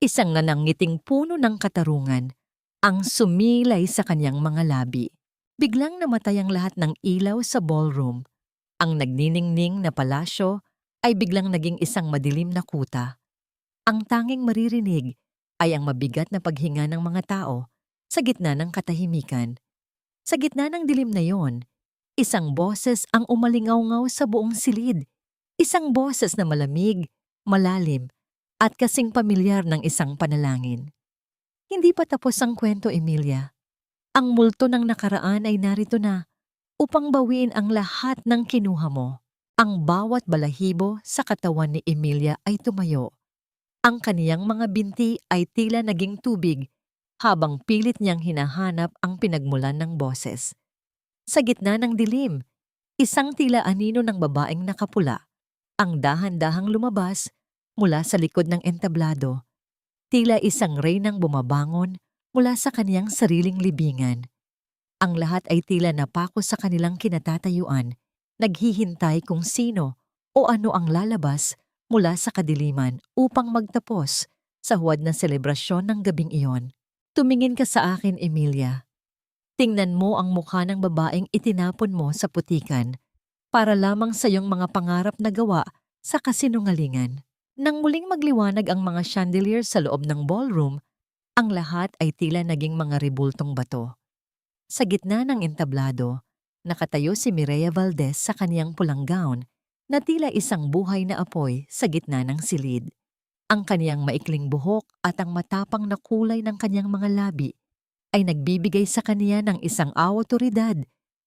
isang nanangiting puno ng katarungan, ang sumilay sa kanyang mga labi. Biglang namatay ang lahat ng ilaw sa ballroom. Ang nagniningning na palasyo ay biglang naging isang madilim na kuta. Ang tanging maririnig ay ang mabigat na paghinga ng mga tao sa gitna ng katahimikan. Sa gitna ng dilim na yon, isang boses ang umalingaw-ngaw sa buong silid. Isang boses na malamig, malalim, at kasing pamilyar ng isang panalangin. Hindi pa tapos ang kwento, Emilia. Ang multo ng nakaraan ay narito na upang bawiin ang lahat ng kinuha mo. Ang bawat balahibo sa katawan ni Emilia ay tumayo. Ang kaniyang mga binti ay tila naging tubig habang pilit niyang hinahanap ang pinagmulan ng boses. Sa gitna ng dilim, isang tila anino ng babaeng nakapula ang dahan-dahang lumabas mula sa likod ng entablado. Tila isang reynang bumabangon mula sa kaniyang sariling libingan. Ang lahat ay tila napako sa kanilang kinatatayuan, naghihintay kung sino o ano ang lalabas mula sa kadiliman upang magtapos sa huwad na selebrasyon ng gabing iyon. Tumingin ka sa akin, Emilia. Tingnan mo ang mukha ng babaeng itinapon mo sa putikan para lamang sa iyong mga pangarap na gawa sa kasinungalingan. Nang muling magliwanag ang mga chandelier sa loob ng ballroom, ang lahat ay tila naging mga rebultong bato. Sa gitna ng entablado, nakatayo si Mireya Valdez sa kaniyang pulang gown na tila isang buhay na apoy sa gitna ng silid. Ang kaniyang maikling buhok at ang matapang na kulay ng kaniyang mga labi ay nagbibigay sa kaniya ng isang awtoridad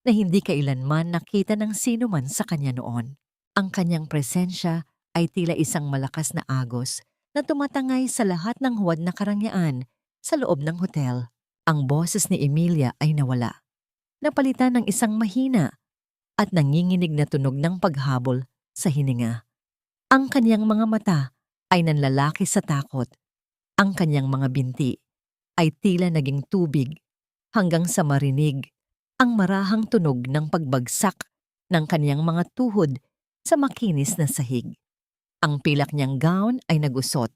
na hindi kailanman nakita ng sino man sa kanya noon. Ang kanyang presensya ay tila isang malakas na agos na tumatangay sa lahat ng huwad na karangyaan sa loob ng hotel. Ang boses ni Emilia ay nawala. Napalitan ng isang mahina at nanginginig na tunog ng paghabol sa hininga. Ang kanyang mga mata ay nanlalaki sa takot. Ang kanyang mga binti ay tila naging tubig hanggang sa marinig ang marahang tunog ng pagbagsak ng kanyang mga tuhod sa makinis na sahig. Ang pilak niyang gown ay nagusot,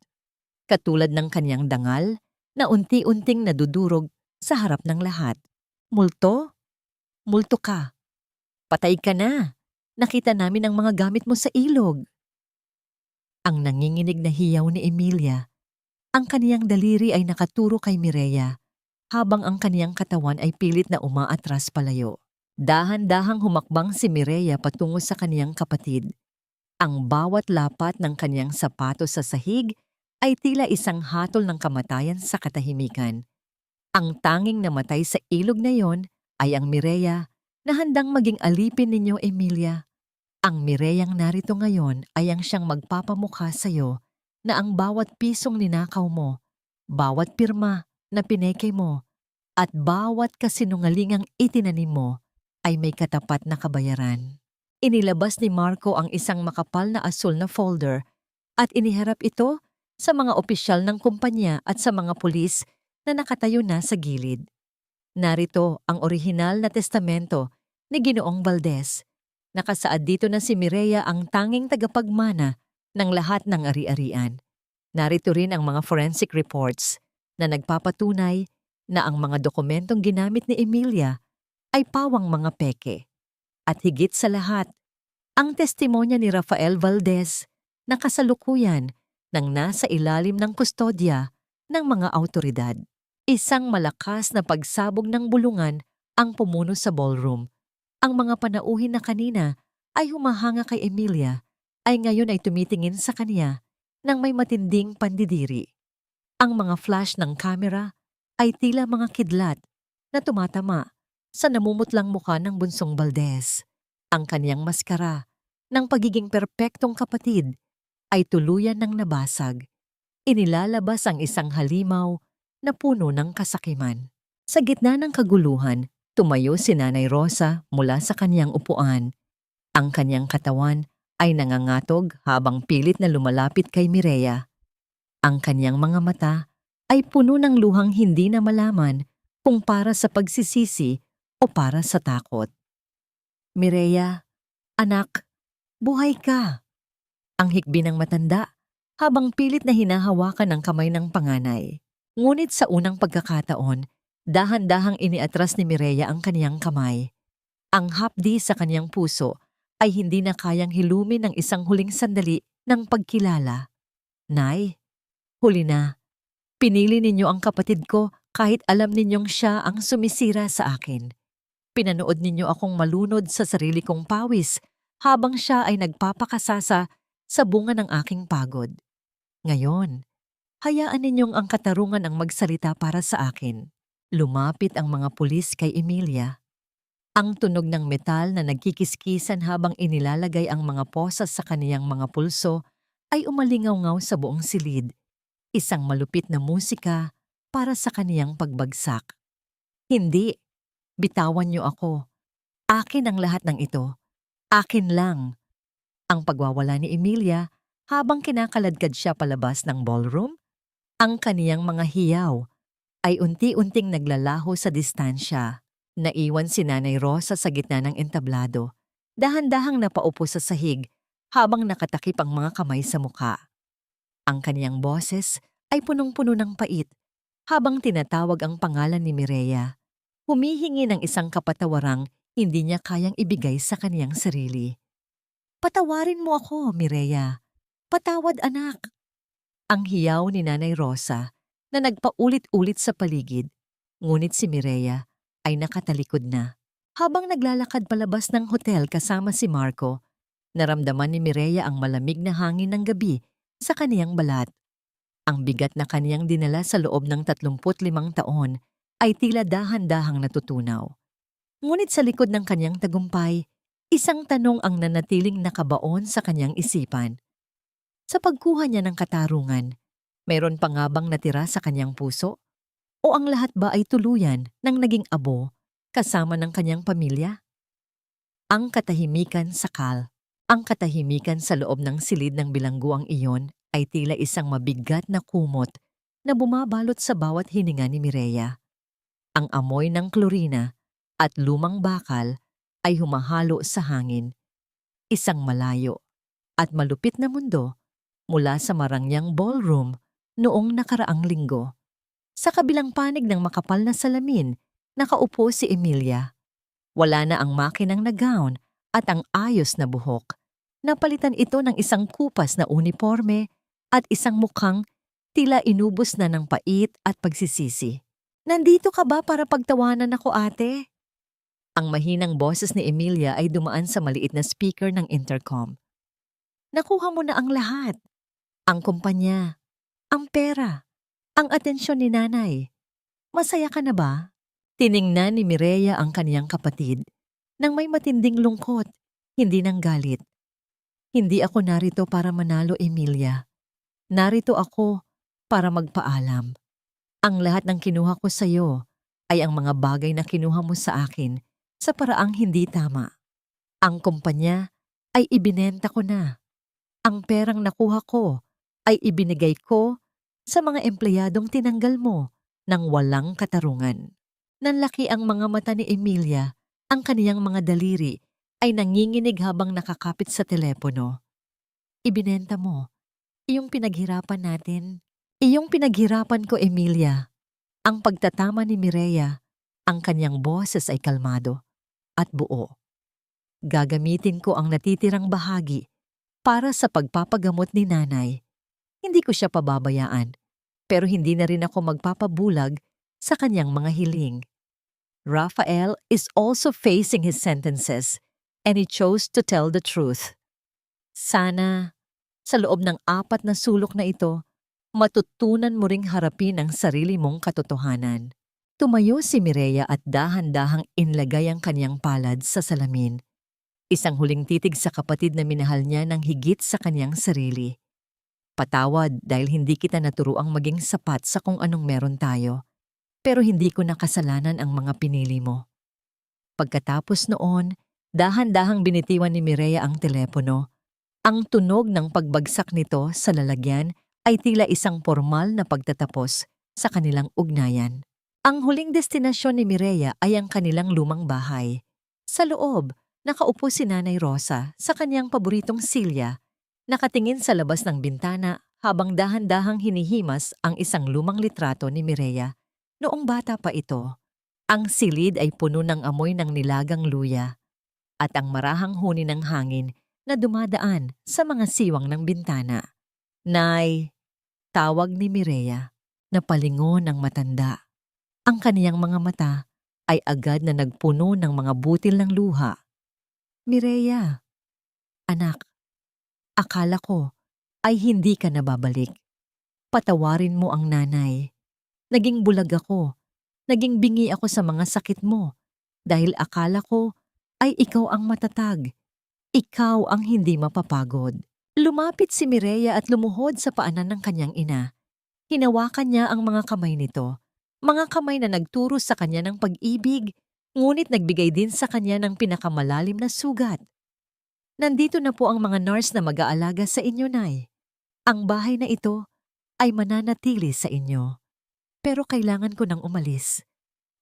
katulad ng kanyang dangal na unti-unting nadudurog sa harap ng lahat. Multo? Multo ka. Patay ka na. Nakita namin ang mga gamit mo sa ilog. Ang nanginginig na hiyaw ni Emilia. Ang kaniyang daliri ay nakaturo kay Mireya, habang ang kaniyang katawan ay pilit na umaatras palayo. Dahan-dahang humakbang si Mireya patungo sa kaniyang kapatid. Ang bawat lapat ng kanyang sapatos sa sahig ay tila isang hatol ng kamatayan sa katahimikan. Ang tanging namatay sa ilog na yon ay ang Mireya na handang maging alipin ninyo, Emilia. Ang Mireyang narito ngayon ay ang siyang magpapamukha sa iyo na ang bawat pisong ninakaw mo, bawat pirma na pineke mo, at bawat kasinungalingang itinanim mo ay may katapat na kabayaran. Inilabas ni Marco ang isang makapal na asul na folder at iniharap ito sa mga opisyal ng kumpanya at sa mga pulis na nakatayo na sa gilid. Narito ang orihinal na testamento ni Ginoong Valdez. Nakasaad dito na si Mireya ang tanging tagapagmana ng lahat ng ari-arian. Narito rin ang mga forensic reports na nagpapatunay na ang mga dokumentong ginamit ni Emilia ay pawang mga peke. At higit sa lahat, ang testimonya ni Rafael Valdez na kasalukuyan nang nasa ilalim ng kustodya ng mga awtoridad. Isang malakas na pagsabog ng bulungan ang pumuno sa ballroom. Ang mga panauhin na kanina ay humahanga kay Emilia ay ngayon ay tumitingin sa kanya nang may matinding pandidiri. Ang mga flash ng kamera ay tila mga kidlat na tumatama sa namumutlang mukha ng bunsong Valdez. Ang kanyang maskara ng pagiging perpektong kapatid ay tuluyan ng nabasag. Inilalabas ang isang halimaw na puno ng kasakiman. Sa gitna ng kaguluhan, tumayo si Nanay Rosa mula sa kanyang upuan. Ang kanyang katawan ay nangangatog habang pilit na lumalapit kay Mireya. Ang kanyang mga mata ay puno ng luhang hindi na malaman kung para sa pagsisisi o para sa takot. Mireya, anak, buhay ka! Ang hikbi ng matanda habang pilit na hinahawakan ang kamay ng panganay. Ngunit sa unang pagkakataon, dahan-dahang iniatras ni Mireya ang kaniyang kamay. Ang hapdi sa kaniyang puso ay hindi na kayang hilumin ng isang huling sandali ng pagkilala. Nay, huli na. Pinili ninyo ang kapatid ko kahit alam ninyong siya ang sumisira sa akin. Pinanood ninyo akong malunod sa sarili kong pawis habang siya ay nagpapakasasa sa bunga ng aking pagod. Ngayon, hayaan ninyong ang katarungan ang magsalita para sa akin. Lumapit ang mga pulis kay Emilia. Ang tunog ng metal na nagkikiskisan habang inilalagay ang mga posas sa kaniyang mga pulso ay umalingaw-ngaw sa buong silid. Isang malupit na musika para sa kaniyang pagbagsak. Hindi, bitawan niyo ako. Akin ang lahat ng ito. Akin lang. Ang pagwawala ni Emilia habang kinakaladkad siya palabas ng ballroom, ang kaniyang mga hiyaw ay unti-unting naglalaho sa distansya. Naiwan si Nanay Rosa sa gitna ng entablado. Dahan-dahang napaupo sa sahig habang nakatakip ang mga kamay sa mukha. Ang kaniyang boses ay punong-puno ng pait habang tinatawag ang pangalan ni Mireya. Humihingi ng isang kapatawarang hindi niya kayang ibigay sa kaniyang sarili. Patawarin mo ako, Mireya. Patawad, anak. Ang hiyaw ni Nanay Rosa na nagpaulit-ulit sa paligid, ngunit si Mireya ay nakatalikod na. Habang naglalakad palabas ng hotel kasama si Marco, naramdaman ni Mireya ang malamig na hangin ng gabi sa kaniyang balat. Ang bigat na kaniyang dinala sa loob ng 35 taon ay tila dahan-dahang natutunaw. Ngunit sa likod ng kaniyang tagumpay, isang tanong ang nanatiling nakabaon sa kaniyang isipan. Sa pagkuha niya ng katarungan, mayroon pa nga bang natira sa kaniyang puso? O ang lahat ba ay tuluyan ng naging abo kasama ng kaniyang pamilya? Ang katahimikan sakal. Ang katahimikan sa loob ng silid ng bilangguang iyon ay tila isang mabigat na kumot na bumabalot sa bawat hininga ni Mireya. Ang amoy ng klorina at lumang bakal ay humahalo sa hangin. Isang malayo at malupit na mundo mula sa marangyang ballroom noong nakaraang linggo. Sa kabilang panig ng makapal na salamin, nakaupo si Emilia. Wala na ang makinang na gown at ang ayos na buhok. Napalitan ito ng isang kupas na uniforme at isang mukhang tila inubos na ng pait at pagsisisi. Nandito ka ba para pagtawanan ako, ate? Ang mahinang boses ni Emilia ay dumaan sa maliit na speaker ng intercom. Nakuha mo na ang lahat. Ang kumpanya, ang pera, ang atensyon ni nanay. Masaya ka na ba? Tiningnan ni Mireya ang kaniyang kapatid nang may matinding lungkot, hindi ng galit. Hindi ako narito para manalo, Emilia. Narito ako para magpaalam. Ang lahat ng kinuha ko sa iyo ay ang mga bagay na kinuha mo sa akin sa paraang hindi tama. Ang kumpanya ay ibinenta ko na. Ang perang nakuha ko ay ibinigay ko sa mga empleyadong tinanggal mo ng walang katarungan. Nanlaki ang mga mata ni Emilia, ang kaniyang mga daliri ay nanginginig habang nakakapit sa telepono. Ibinenta mo, iyong pinaghirapan natin. Iyong pinaghirapan ko, Emilia. Ang pagtatama ni Mireya, ang kanyang boses ay kalmado at buo. Gagamitin ko ang natitirang bahagi para sa pagpapagamot ni nanay. Hindi ko siya pababayaan, pero hindi na rin ako magpapabulag sa kanyang mga hiling. Rafael is also facing his sentences and he chose to tell the truth. Sana, sa loob ng 4 na sulok na ito, matutunan mo ring harapin ang sarili mong katotohanan. Tumayo si Mireya at dahan-dahang inlagay ang kanyang palad sa salamin. Isang huling titig sa kapatid na minahal niya ng higit sa kanyang sarili. Patawad dahil hindi kita naturuang maging sapat sa kung anong meron tayo. Pero hindi ko nakasalanan ang mga pinili mo. Pagkatapos noon, dahan-dahang binitiwan ni Mireya ang telepono. Ang tunog ng pagbagsak nito sa lalagyan ay tila isang formal na pagtatapos sa kanilang ugnayan. Ang huling destinasyon ni Mireya ay ang kanilang lumang bahay. Sa loob, nakaupo si Nanay Rosa sa kanyang paboritong silya, nakatingin sa labas ng bintana habang dahan-dahang hinihimas ang isang lumang litrato ni Mireya. Noong bata pa ito, ang silid ay puno ng amoy ng nilagang luya at ang marahang huni ng hangin na dumadaan sa mga siwang ng bintana. Nay, tawag ni Mireya, na palingon ng matanda. Ang kaniyang mga mata ay agad na nagpuno ng mga butil ng luha. Mireya, anak, akala ko ay hindi ka nababalik. Patawarin mo ang nanay. Naging bulag ako, naging bingi ako sa mga sakit mo dahil akala ko ay ikaw ang matatag. Ikaw ang hindi mapapagod. Lumapit si Mireya at lumuhod sa paanan ng kanyang ina. Hinawakan niya ang mga kamay nito, mga kamay na nagturo sa kanya ng pag-ibig, ngunit nagbigay din sa kanya ng pinakamalalim na sugat. Nandito na po ang mga nurse na mag-aalaga sa inyo, Nay. Ang bahay na ito ay mananatili sa inyo. Pero kailangan ko nang umalis.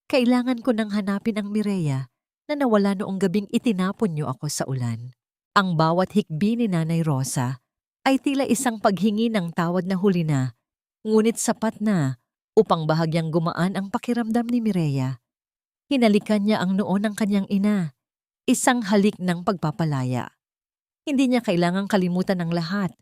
Kailangan ko nang hanapin ang Mireya na nawala noong gabing itinapon niyo ako sa ulan. Ang bawat hikbi ni Nanay Rosa ay tila isang paghingi ng tawad na huli na, ngunit sapat na upang bahagyang gumaan ang pakiramdam ni Mireya. Hinalikan niya ang noo ng kanyang ina, isang halik ng pagpapalaya. Hindi niya kailangang kalimutan ang lahat,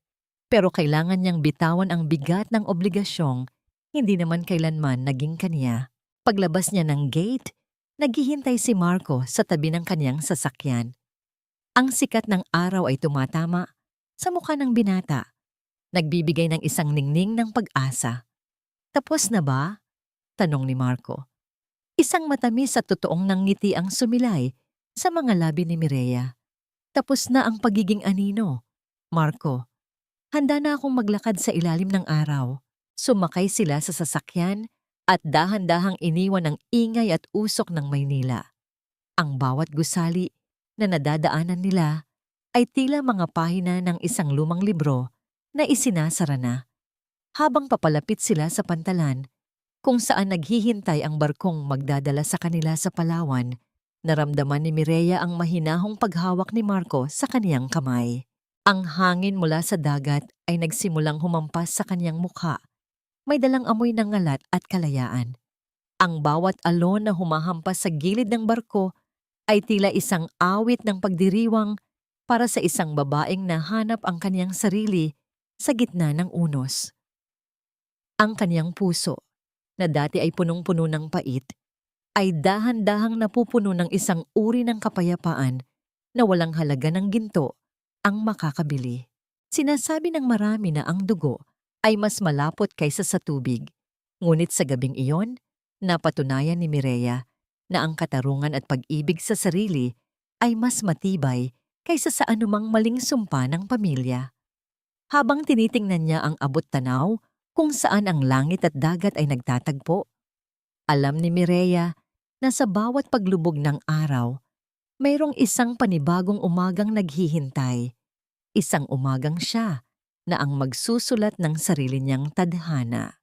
pero kailangan niyang bitawan ang bigat ng obligasyong hindi naman kailanman naging kaniya. Paglabas niya ng gate, naghihintay si Marco sa tabi ng kanyang sasakyan. Ang sikat ng araw ay tumatama sa mukha ng binata, nagbibigay ng isang ningning ng pag-asa. Tapos na ba? Tanong ni Marco. Isang matamis at totoong nanggiti ang sumilay sa mga labi ni Mireya. Tapos na ang pagiging anino. Marco, handa na akong maglakad sa ilalim ng araw. Sumakay sila sa sasakyan at dahan-dahang iniwan ang ingay at usok ng Maynila. Ang bawat gusali na nadadaanan nila ay tila mga pahina ng isang lumang libro na isinasara na. Habang papalapit sila sa pantalan, kung saan naghihintay ang barkong magdadala sa kanila sa Palawan, naramdaman ni Mireya ang mahinahong paghawak ni Marco sa kaniyang kamay. Ang hangin mula sa dagat ay nagsimulang humampas sa kaniyang mukha. May dalang amoy ng ngalat at kalayaan. Ang bawat alon na humahampas sa gilid ng barko ay tila isang awit ng pagdiriwang para sa isang babaeng nahanap ang kaniyang sarili sa gitna ng unos. Ang kaniyang puso, na dati ay punong-puno ng pait, ay dahan-dahang napupuno ng isang uri ng kapayapaan na walang halaga ng ginto ang makakabili. Sinasabi ng marami na ang dugo ay mas malapot kaysa sa tubig. Ngunit sa gabing iyon, napatunayan ni Mireya na ang katarungan at pag-ibig sa sarili ay mas matibay kaysa sa anumang maling sumpa ng pamilya. Habang tinitingnan niya ang abot-tanaw kung saan ang langit at dagat ay nagtatagpo, alam ni Mireya na sa bawat paglubog ng araw, mayroong isang panibagong umagang naghihintay. Isang umagang siya na ang magsusulat ng sarili niyang tadhana.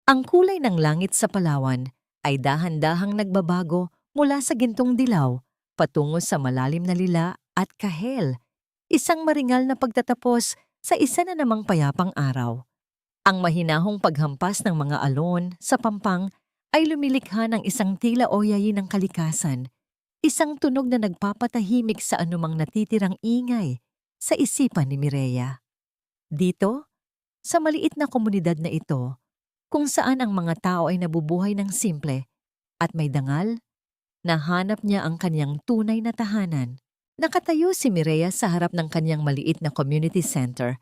Ang kulay ng langit sa Palawan ay dahan-dahang nagbabago mula sa gintong dilaw patungo sa malalim na lila at kahel, isang maringal na pagtatapos sa isa na namang payapang araw. Ang mahinahong paghampas ng mga alon sa pampang ay lumilikha ng isang tila oyayi ng kalikasan, isang tunog na nagpapatahimik sa anumang natitirang ingay sa isipan ni Mireya. Dito, sa maliit na komunidad na ito, kung saan ang mga tao ay nabubuhay ng simple at may dangal, nahanap niya ang kanyang tunay na tahanan. Nakatayo si Mireya sa harap ng kanyang maliit na community center,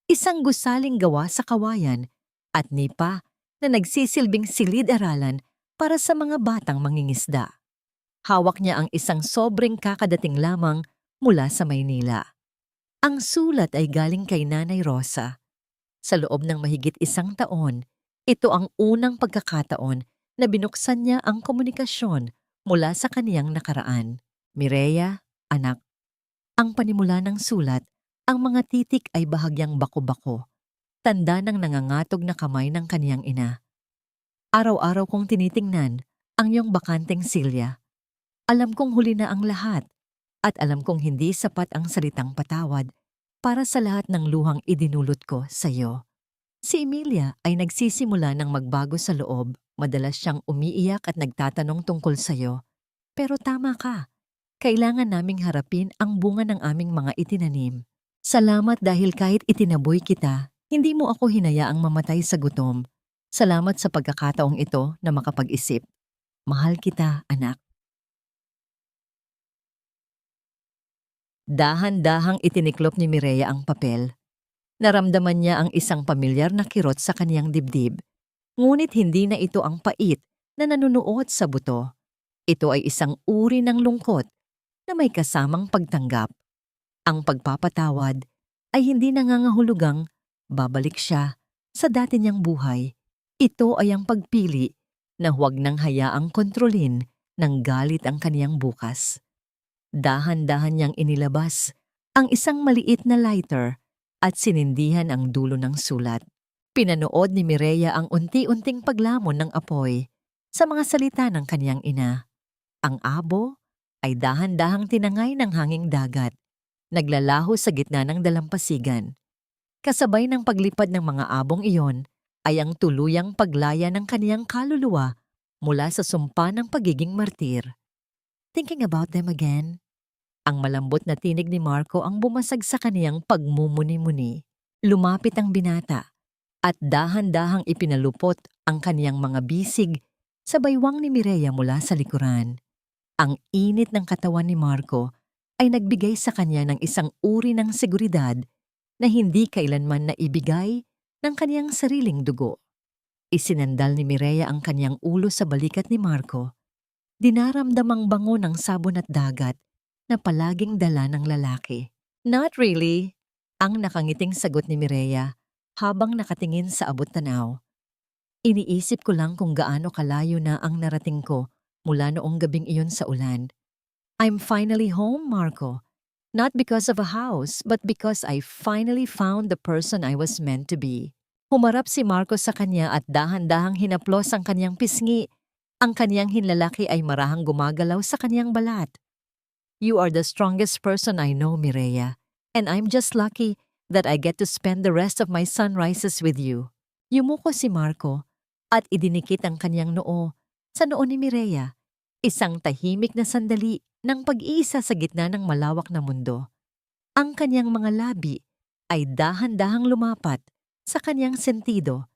isang gusaling gawa sa kawayan at nipa na nagsisilbing silid-aralan para sa mga batang mangingisda. Hawak niya ang isang sobrang kakadating lamang mula sa Maynila. Ang sulat ay galing kay Nanay Rosa. Sa loob ng mahigit isang taon, ito ang unang pagkakataon na binuksan niya ang komunikasyon mula sa kaniyang nakaraan. Mireya, anak. Ang panimula ng sulat, ang mga titik ay bahagyang bako-bako, tanda ng nangangatog na kamay ng kaniyang ina. Araw-araw kong tinitingnan ang iyong bakanteng silya. Alam kong huli na ang lahat at alam kong hindi sapat ang salitang patawad para sa lahat ng luhang idinulot ko sa iyo. Si Emilia ay nagsisimula ng magbago sa loob, madalas siyang umiiyak at nagtatanong tungkol sa iyo. Pero tama ka, kailangan naming harapin ang bunga ng aming mga itinanim. Salamat dahil kahit itinaboy kita, hindi mo ako hinayaang mamatay sa gutom. Salamat sa pagkakataong ito na makapag-isip. Mahal kita, anak. Dahan-dahang itiniklop ni Mireya ang papel. Naramdaman niya ang isang pamilyar na kirot sa kaniyang dibdib. Ngunit hindi na ito ang pait na nanunuot sa buto. Ito ay isang uri ng lungkot na may kasamang pagtanggap. Ang pagpapatawad ay hindi nangangahulugang babalik siya sa dati niyang buhay. Ito ay ang pagpili na huwag nang hayaang kontrolin ng galit ang kaniyang bukas. Dahan-dahan niyang inilabas ang isang maliit na lighter at sinindihan ang dulo ng sulat. Pinanood ni Mireya ang unti-unting paglamon ng apoy sa mga salita ng kaniyang ina. Ang abo ay dahan-dahang tinangay ng hanging dagat, naglalaho sa gitna ng dalampasigan. Kasabay ng paglipad ng mga abong iyon ay ang tuluyang paglaya ng kaniyang kaluluwa mula sa sumpa ng pagiging martir. Thinking about them again? Ang malambot na tinig ni Marco ang bumasag sa kaniyang pagmumuni-muni. Lumapit ang binata at dahan-dahang ipinalupot ang kaniyang mga bisig sa baywang ni Mireya mula sa likuran. Ang init ng katawan ni Marco ay nagbigay sa kanya ng isang uri ng seguridad na hindi kailanman naibigay ng kaniyang sariling dugo. Isinandal ni Mireya ang kaniyang ulo sa balikat ni Marco. Dinaramdamang bango ng sabon at dagat na palaging dala ng lalaki. Not really, ang nakangiting sagot ni Mireya habang nakatingin sa abot-tanaw. Iniisip ko lang kung gaano kalayo na ang narating ko mula noong gabing iyon sa ulan. I'm finally home, Marco. Not because of a house, but because I finally found the person I was meant to be. Humarap si Marco sa kanya at dahan-dahang hinaplos ang kanyang pisngi. Ang kanyang hinlalaki ay marahang gumagalaw sa kanyang balat. You are the strongest person I know, Mireya, and I'm just lucky that I get to spend the rest of my sunrises with you. Yumuko si Marco at idinikit ang kanyang noo sa noo ni Mireya, isang tahimik na sandali ng pag-iisa sa gitna ng malawak na mundo. Ang kanyang mga labi ay dahan-dahang lumapat sa kanyang sentido,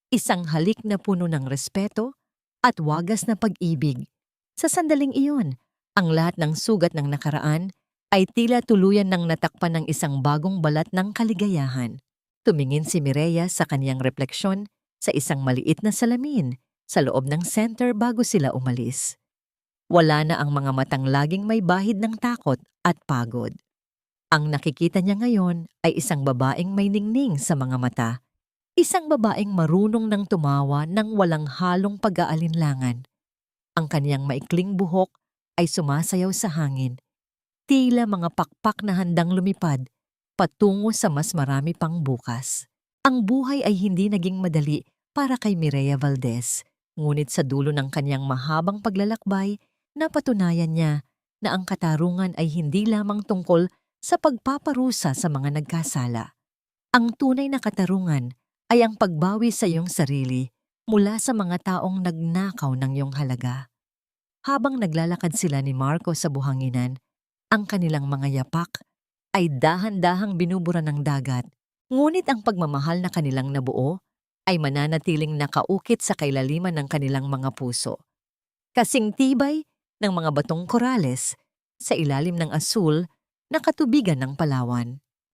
isang halik na puno ng respeto at wagas na pag-ibig. Sa sandaling iyon, ang lahat ng sugat ng nakaraan ay tila tuluyan ng natakpan ng isang bagong balat ng kaligayahan. Tumingin si Mireya sa kaniyang refleksyon sa isang maliit na salamin sa loob ng center bago sila umalis. Wala na ang mga matang laging may bahid ng takot at pagod. Ang nakikita niya ngayon ay isang babaeng may ningning sa mga mata. Isang babaeng marunong ng tumawa ng walang halong pag-aalinlangan. Ang kaniyang maikling buhok ay sumasayaw sa hangin. Tila mga pakpak na handang lumipad patungo sa mas marami pang bukas. Ang buhay ay hindi naging madali para kay Mireya Valdez, ngunit sa dulo ng kanyang mahabang paglalakbay, napatunayan niya na ang katarungan ay hindi lamang tungkol sa pagpaparusa sa mga nagkasala. Ang tunay na katarungan ay ang pagbawi sa iyong sarili mula sa mga taong nagnakaw ng iyong halaga. Habang naglalakad sila ni Marco sa buhanginan, ang kanilang mga yapak ay dahan-dahang binubura ng dagat, ngunit ang pagmamahal na kanilang nabuo ay mananatiling nakaukit sa kailaliman ng kanilang mga puso. Kasing tibay ng mga batong korales sa ilalim ng asul na katubigan ng Palawan.